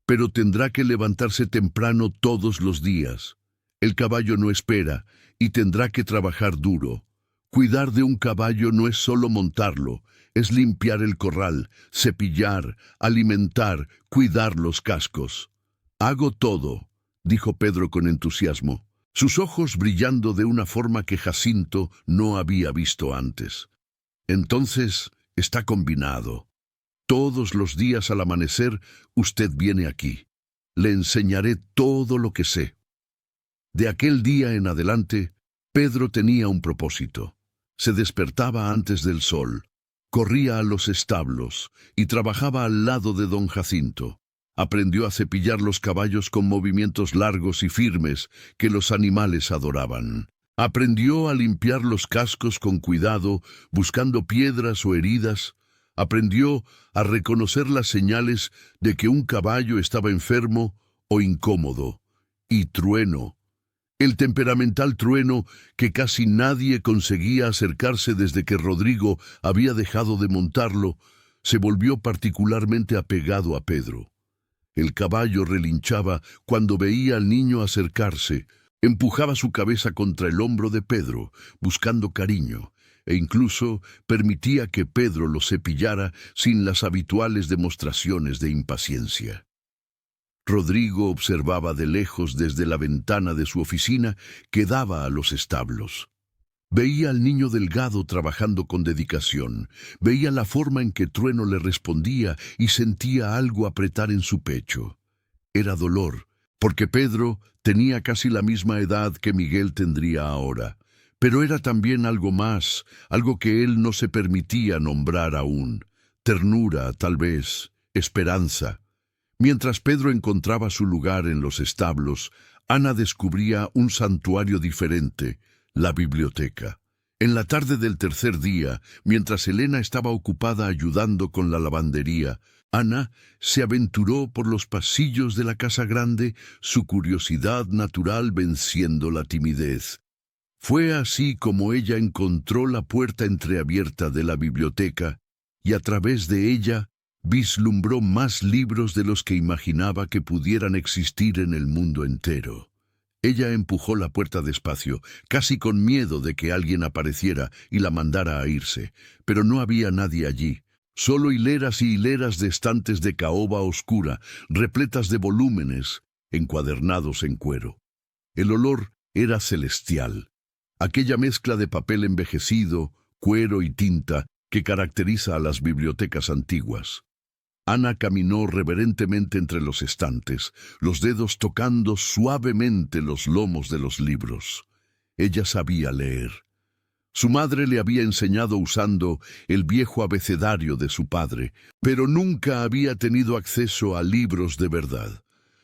«pero tendrá que levantarse temprano todos los días. El caballo no espera, y tendrá que trabajar duro. Cuidar de un caballo no es solo montarlo, es limpiar el corral, cepillar, alimentar, cuidar los cascos». «Hago todo», dijo Pedro con entusiasmo, sus ojos brillando de una forma que Jacinto no había visto antes. «Entonces está combinado. Todos los días al amanecer usted viene aquí. Le enseñaré todo lo que sé». De aquel día en adelante, Pedro tenía un propósito. Se despertaba antes del sol, corría a los establos y trabajaba al lado de don Jacinto. Aprendió a cepillar los caballos con movimientos largos y firmes que los animales adoraban. Aprendió a limpiar los cascos con cuidado, buscando piedras o heridas. Aprendió a reconocer las señales de que un caballo estaba enfermo o incómodo. Y Trueno, el temperamental Trueno que casi nadie conseguía acercarse desde que Rodrigo había dejado de montarlo, se volvió particularmente apegado a Pedro. El caballo relinchaba cuando veía al niño acercarse, Empujaba su cabeza contra el hombro de Pedro, buscando cariño, e incluso permitía que Pedro lo cepillara sin las habituales demostraciones de impaciencia. Rodrigo observaba de lejos desde la ventana de su oficina que daba a los establos. Veía al niño delgado trabajando con dedicación, veía la forma en que Trueno le respondía y sentía algo apretar en su pecho. Era dolor, porque Pedro tenía casi la misma edad que Miguel tendría ahora, pero era también algo más, algo que él no se permitía nombrar aún. Ternura, tal vez, esperanza. Mientras Pedro encontraba su lugar en los establos, Ana descubría un santuario diferente, la biblioteca. En la tarde del tercer día, mientras Elena estaba ocupada ayudando con la lavandería, Ana se aventuró por los pasillos de la casa grande, su curiosidad natural venciendo la timidez. Fue así como ella encontró la puerta entreabierta de la biblioteca y a través de ella vislumbró más libros de los que imaginaba que pudieran existir en el mundo entero. Ella empujó la puerta despacio, casi con miedo de que alguien apareciera y la mandara a irse, pero no había nadie allí. Solo hileras y hileras de estantes de caoba oscura, repletas de volúmenes, encuadernados en cuero. El olor era celestial, aquella mezcla de papel envejecido, cuero y tinta que caracteriza a las bibliotecas antiguas. Ana caminó reverentemente entre los estantes, los dedos tocando suavemente los lomos de los libros. Ella sabía leer. Su madre le había enseñado usando el viejo abecedario de su padre, pero nunca había tenido acceso a libros de verdad.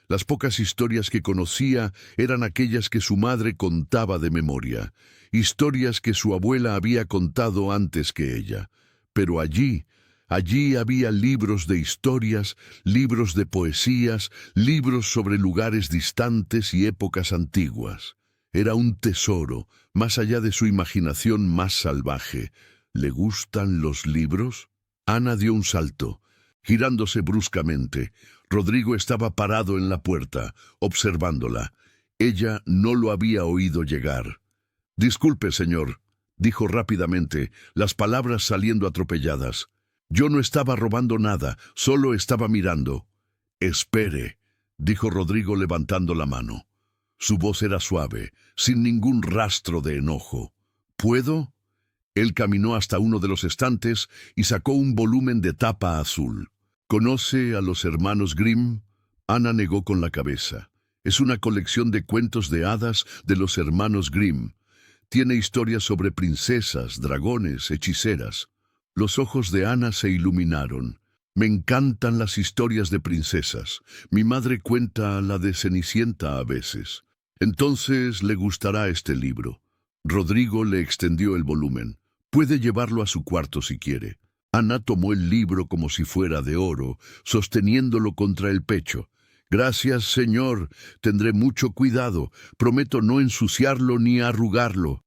Las pocas historias que conocía eran aquellas que su madre contaba de memoria, historias que su abuela había contado antes que ella. Pero allí había libros de historias, libros de poesías, libros sobre lugares distantes y épocas antiguas. Era un tesoro, más allá de su imaginación más salvaje. ¿Le gustan los libros? Ana dio un salto. Girándose bruscamente, Rodrigo estaba parado en la puerta, observándola. Ella no lo había oído llegar. «Disculpe, señor», dijo rápidamente, las palabras saliendo atropelladas. «Yo no estaba robando nada, solo estaba mirando». «Espere», dijo Rodrigo levantando la mano. Su voz era suave, sin ningún rastro de enojo. «¿Puedo?» Él caminó hasta uno de los estantes y sacó un volumen de tapa azul. «¿Conoce a los hermanos Grimm?» Ana negó con la cabeza. «Es una colección de cuentos de hadas de los hermanos Grimm. Tiene historias sobre princesas, dragones, hechiceras». Los ojos de Ana se iluminaron. «Me encantan las historias de princesas. Mi madre cuenta la de Cenicienta a veces. Entonces le gustará este libro». Rodrigo le extendió el volumen. «Puede llevarlo a su cuarto si quiere». Ana tomó el libro como si fuera de oro, sosteniéndolo contra el pecho. «Gracias, señor. Tendré mucho cuidado. Prometo no ensuciarlo ni arrugarlo».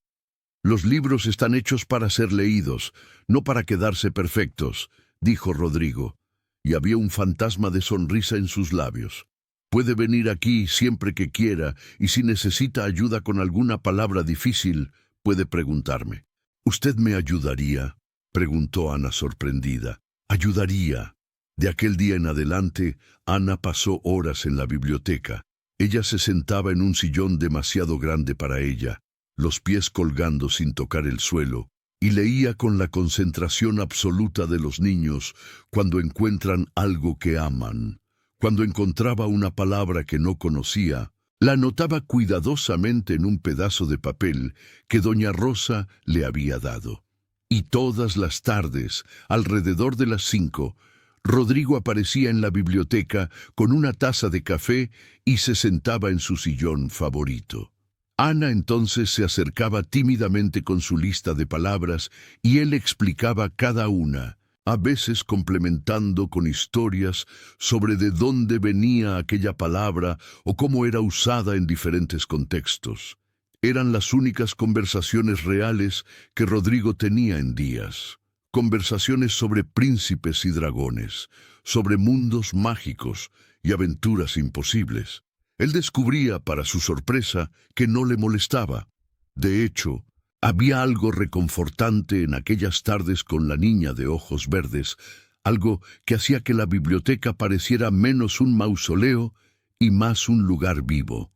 «Los libros están hechos para ser leídos, no para quedarse perfectos», dijo Rodrigo, y había un fantasma de sonrisa en sus labios. «Puede venir aquí siempre que quiera, y si necesita ayuda con alguna palabra difícil, puede preguntarme». «¿Usted me ayudaría?», preguntó Ana sorprendida. «Ayudaría». De aquel día en adelante, Ana pasó horas en la biblioteca. Ella se sentaba en un sillón demasiado grande para ella, los pies colgando sin tocar el suelo, y leía con la concentración absoluta de los niños cuando encuentran algo que aman. Cuando encontraba una palabra que no conocía, la anotaba cuidadosamente en un pedazo de papel que doña Rosa le había dado. Y todas las tardes, alrededor de las 5, Rodrigo aparecía en la biblioteca con una taza de café y se sentaba en su sillón favorito. Ana entonces se acercaba tímidamente con su lista de palabras y él explicaba cada una, a veces complementando con historias sobre de dónde venía aquella palabra o cómo era usada en diferentes contextos. Eran las únicas conversaciones reales que Rodrigo tenía en días. Conversaciones sobre príncipes y dragones, sobre mundos mágicos y aventuras imposibles. Él descubría, para su sorpresa, que no le molestaba. De hecho, había algo reconfortante en aquellas tardes con la niña de ojos verdes, algo que hacía que la biblioteca pareciera menos un mausoleo y más un lugar vivo.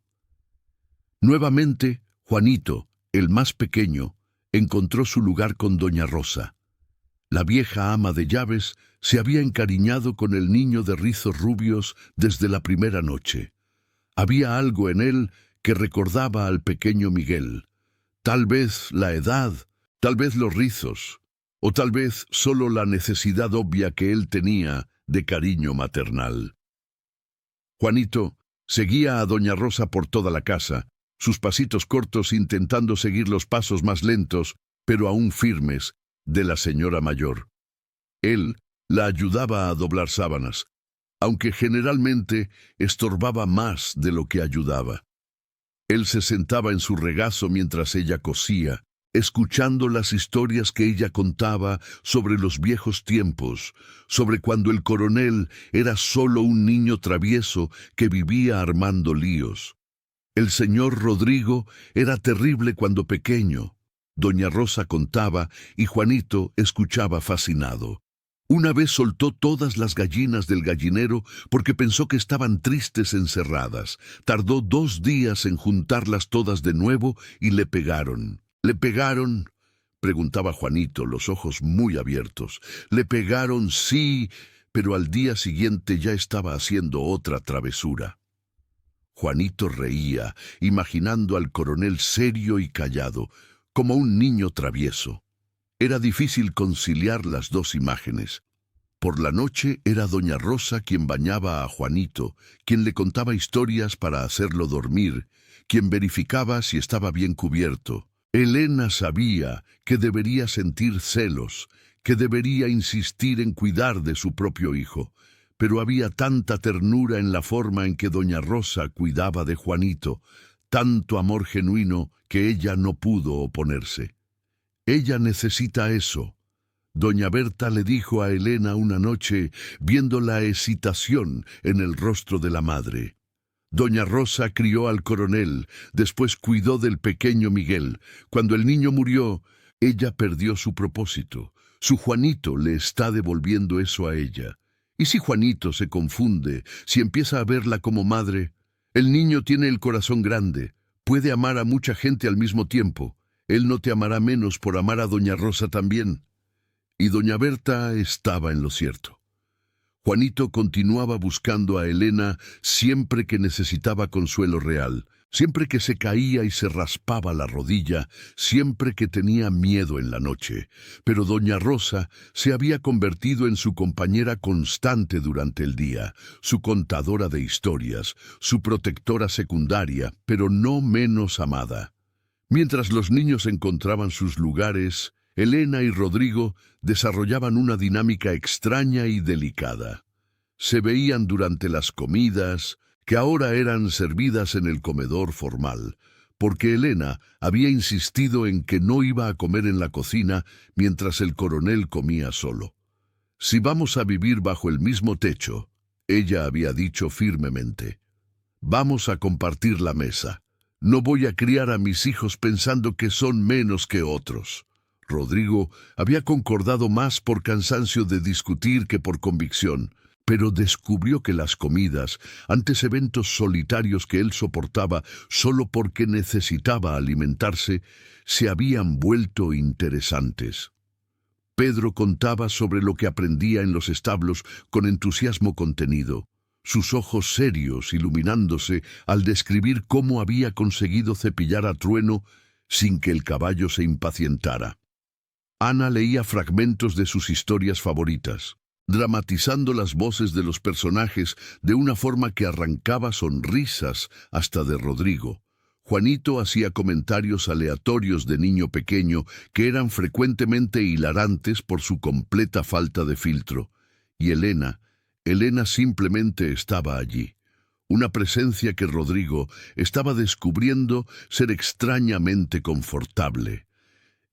Nuevamente, Juanito, el más pequeño, encontró su lugar con doña Rosa. La vieja ama de llaves se había encariñado con el niño de rizos rubios desde la primera noche. Había algo en él que recordaba al pequeño Miguel. Tal vez la edad, tal vez los rizos, o tal vez solo la necesidad obvia que él tenía de cariño maternal. Juanito seguía a doña Rosa por toda la casa, sus pasitos cortos intentando seguir los pasos más lentos, pero aún firmes, de la señora mayor. Él la ayudaba a doblar sábanas, aunque generalmente estorbaba más de lo que ayudaba. Él se sentaba en su regazo mientras ella cosía, escuchando las historias que ella contaba sobre los viejos tiempos, sobre cuando el coronel era solo un niño travieso que vivía armando líos. El señor Rodrigo era terrible cuando pequeño. Doña Rosa contaba y Juanito escuchaba fascinado. Una vez soltó todas las gallinas del gallinero porque pensó que estaban tristes encerradas. Tardó 2 días en juntarlas todas de nuevo y le pegaron. ¿Le pegaron?, preguntaba Juanito, los ojos muy abiertos. Le pegaron, sí, pero al día siguiente ya estaba haciendo otra travesura. Juanito reía, imaginando al coronel serio y callado, como un niño travieso. Era difícil conciliar las dos imágenes. Por la noche era doña Rosa quien bañaba a Juanito, quien le contaba historias para hacerlo dormir, quien verificaba si estaba bien cubierto. Elena sabía que debería sentir celos, que debería insistir en cuidar de su propio hijo, pero había tanta ternura en la forma en que doña Rosa cuidaba de Juanito, tanto amor genuino que ella no pudo oponerse. Ella necesita eso. Doña Berta le dijo a Elena una noche, viendo la excitación en el rostro de la madre. Doña Rosa crió al coronel, después cuidó del pequeño Miguel. Cuando el niño murió, ella perdió su propósito. Su Juanito le está devolviendo eso a ella. ¿Y si Juanito se confunde, si empieza a verla como madre? El niño tiene el corazón grande, puede amar a mucha gente al mismo tiempo. Él no te amará menos por amar a doña Rosa también. Y doña Berta estaba en lo cierto. Juanito continuaba buscando a Elena siempre que necesitaba consuelo real, siempre que se caía y se raspaba la rodilla, siempre que tenía miedo en la noche. Pero doña Rosa se había convertido en su compañera constante durante el día, su contadora de historias, su protectora secundaria, pero no menos amada. Mientras los niños encontraban sus lugares, Elena y Rodrigo desarrollaban una dinámica extraña y delicada. Se veían durante las comidas, que ahora eran servidas en el comedor formal, porque Elena había insistido en que no iba a comer en la cocina mientras el coronel comía solo. Si vamos a vivir bajo el mismo techo, ella había dicho firmemente, vamos a compartir la mesa. No voy a criar a mis hijos pensando que son menos que otros. Rodrigo había concordado más por cansancio de discutir que por convicción, pero descubrió que las comidas, antes eventos solitarios que él soportaba solo porque necesitaba alimentarse, se habían vuelto interesantes. Pedro contaba sobre lo que aprendía en los establos con entusiasmo contenido, sus ojos serios iluminándose al describir cómo había conseguido cepillar a Trueno sin que el caballo se impacientara. Ana leía fragmentos de sus historias favoritas, dramatizando las voces de los personajes de una forma que arrancaba sonrisas hasta de Rodrigo. Juanito hacía comentarios aleatorios de niño pequeño que eran frecuentemente hilarantes por su completa falta de filtro. Y Elena simplemente estaba allí, una presencia que Rodrigo estaba descubriendo ser extrañamente confortable.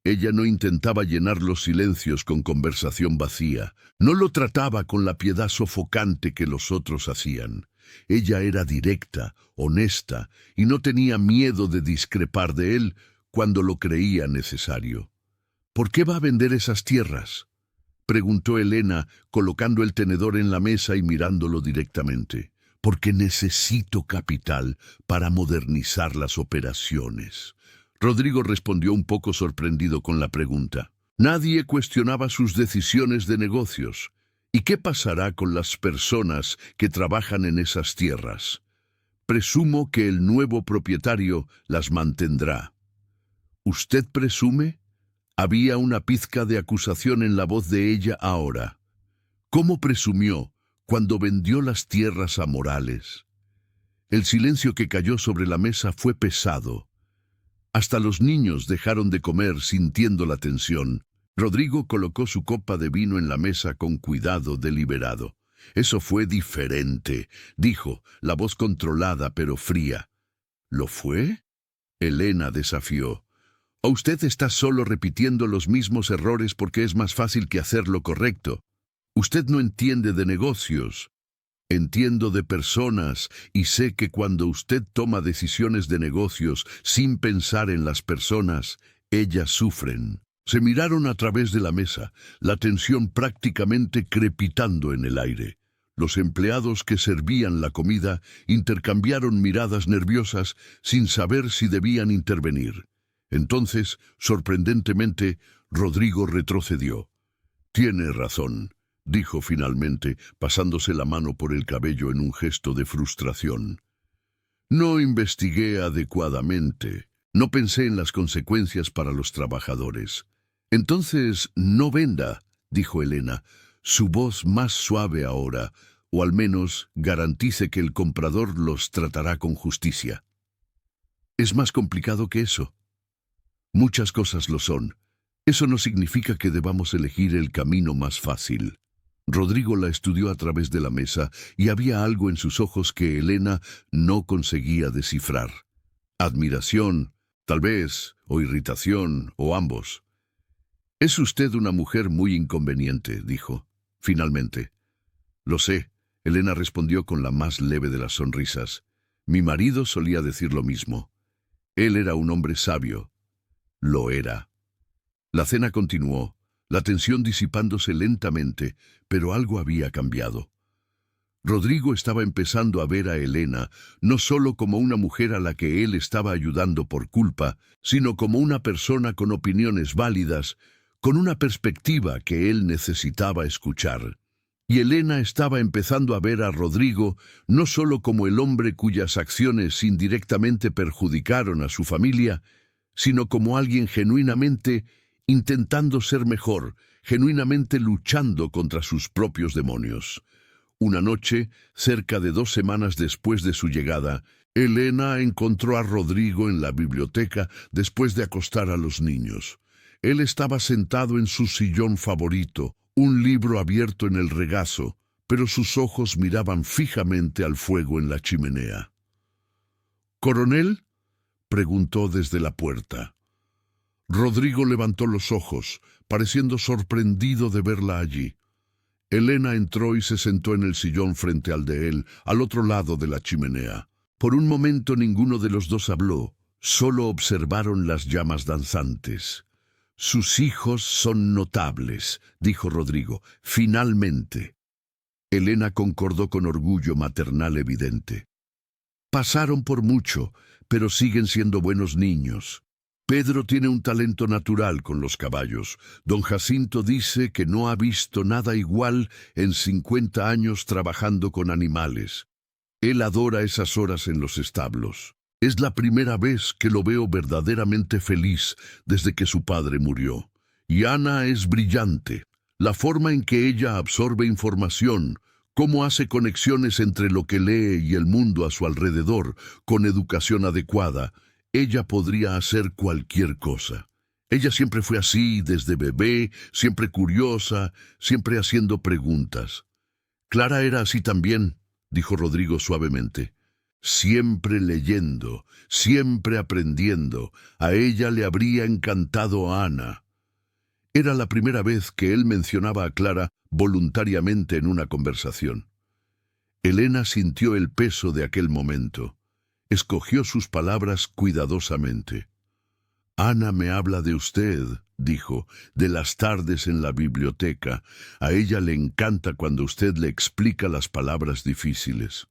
Ella no intentaba llenar los silencios con conversación vacía, no lo trataba con la piedad sofocante que los otros hacían. Ella era directa, honesta, y no tenía miedo de discrepar de él cuando lo creía necesario. ¿Por qué va a vender esas tierras?, preguntó Elena, colocando el tenedor en la mesa y mirándolo directamente. Porque necesito capital para modernizar las operaciones. Rodrigo respondió un poco sorprendido con la pregunta. Nadie cuestionaba sus decisiones de negocios. ¿Y qué pasará con las personas que trabajan en esas tierras? Presumo que el nuevo propietario las mantendrá. ¿Usted presume? Había una pizca de acusación en la voz de ella ahora. ¿Cómo presumió cuando vendió las tierras a Morales? El silencio que cayó sobre la mesa fue pesado. Hasta los niños dejaron de comer sintiendo la tensión. Rodrigo colocó su copa de vino en la mesa con cuidado deliberado. Eso fue diferente, dijo, la voz controlada pero fría. ¿Lo fue? Elena desafió. ¿O usted está solo repitiendo los mismos errores porque es más fácil que hacer lo correcto? Usted no entiende de negocios. Entiendo de personas y sé que cuando usted toma decisiones de negocios sin pensar en las personas, ellas sufren. Se miraron a través de la mesa, la tensión prácticamente crepitando en el aire. Los empleados que servían la comida intercambiaron miradas nerviosas sin saber si debían intervenir. Entonces, sorprendentemente, Rodrigo retrocedió. «Tiene razón», dijo finalmente, pasándose la mano por el cabello en un gesto de frustración. «No investigué adecuadamente. No pensé en las consecuencias para los trabajadores». «Entonces, no venda», dijo Elena, su voz más suave ahora, o al menos garantice que el comprador los tratará con justicia. «Es más complicado que eso». «Muchas cosas lo son. Eso no significa que debamos elegir el camino más fácil». Rodrigo la estudió a través de la mesa y había algo en sus ojos que Elena no conseguía descifrar. Admiración, tal vez, o irritación, o ambos. «Es usted una mujer muy inconveniente», dijo, finalmente. «Lo sé», Elena respondió con la más leve de las sonrisas. «Mi marido solía decir lo mismo. Él era un hombre sabio». Lo era. La cena continuó, la tensión disipándose lentamente, pero algo había cambiado. Rodrigo estaba empezando a ver a Elena no solo como una mujer a la que él estaba ayudando por culpa, sino como una persona con opiniones válidas, con una perspectiva que él necesitaba escuchar. Y Elena estaba empezando a ver a Rodrigo no solo como el hombre cuyas acciones indirectamente perjudicaron a su familia, sino como alguien genuinamente intentando ser mejor, genuinamente luchando contra sus propios demonios. Una noche, cerca de 2 semanas después de su llegada, Elena encontró a Rodrigo en la biblioteca después de acostar a los niños. Él estaba sentado en su sillón favorito, un libro abierto en el regazo, pero sus ojos miraban fijamente al fuego en la chimenea. «¿Coronel?», preguntó desde la puerta. Rodrigo levantó los ojos, pareciendo sorprendido de verla allí. Elena entró y se sentó en el sillón frente al de él, al otro lado de la chimenea. Por un momento ninguno de los dos habló, solo observaron las llamas danzantes. «Sus hijos son notables», dijo Rodrigo, finalmente. Elena concordó con orgullo maternal evidente. «Pasaron por mucho, pero siguen siendo buenos niños. Pedro tiene un talento natural con los caballos. Don Jacinto dice que no ha visto nada igual en 50 años trabajando con animales. Él adora esas horas en los establos. Es la primera vez que lo veo verdaderamente feliz desde que su padre murió. Y Ana es brillante. La forma en que ella absorbe información, cómo hace conexiones entre lo que lee y el mundo a su alrededor, con educación adecuada. Ella podría hacer cualquier cosa. Ella siempre fue así desde bebé, siempre curiosa, siempre haciendo preguntas. Clara era así también, dijo Rodrigo suavemente. Siempre leyendo, siempre aprendiendo. A ella le habría encantado a Ana. Era la primera vez que él mencionaba a Clara voluntariamente en una conversación. Elena sintió el peso de aquel momento. Escogió sus palabras cuidadosamente. Ana me habla de usted, dijo, de las tardes en la biblioteca. A ella le encanta cuando usted le explica las palabras difíciles.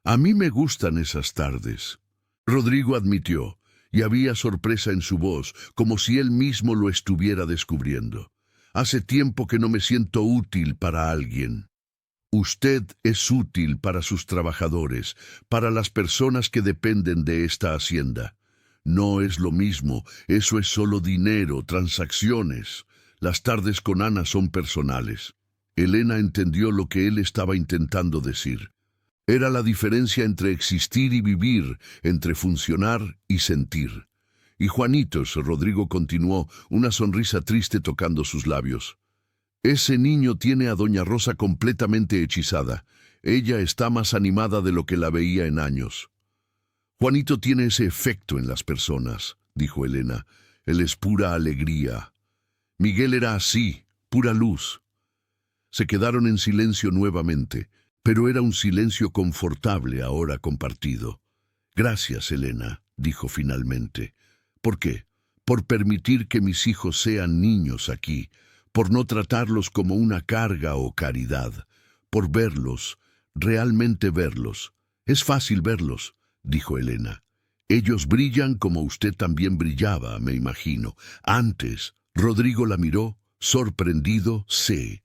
A mí me gustan esas tardes. Rodrigo admitió, y había sorpresa en su voz, como si él mismo lo estuviera descubriendo. Hace tiempo que no me siento útil para alguien. Usted es útil para sus trabajadores, para las personas que dependen de esta hacienda. No es lo mismo, eso es solo dinero, transacciones. Las tardes con Ana son personales. Elena entendió lo que él estaba intentando decir. Era la diferencia entre existir y vivir, entre funcionar y sentir. Y Juanitos, Rodrigo continuó, una sonrisa triste tocando sus labios. Ese niño tiene a doña Rosa completamente hechizada. Ella está más animada de lo que la veía en años. Juanito tiene ese efecto en las personas, dijo Elena. Él es pura alegría. Miguel era así, pura luz. Se quedaron en silencio nuevamente, pero era un silencio confortable ahora compartido. Gracias, Elena, dijo finalmente. ¿Por qué? Por permitir que mis hijos sean niños aquí, por no tratarlos como una carga o caridad, por verlos, realmente verlos. Es fácil verlos, dijo Elena. Ellos brillan como usted también brillaba, me imagino. Antes, Rodrigo la miró, sorprendido, sí.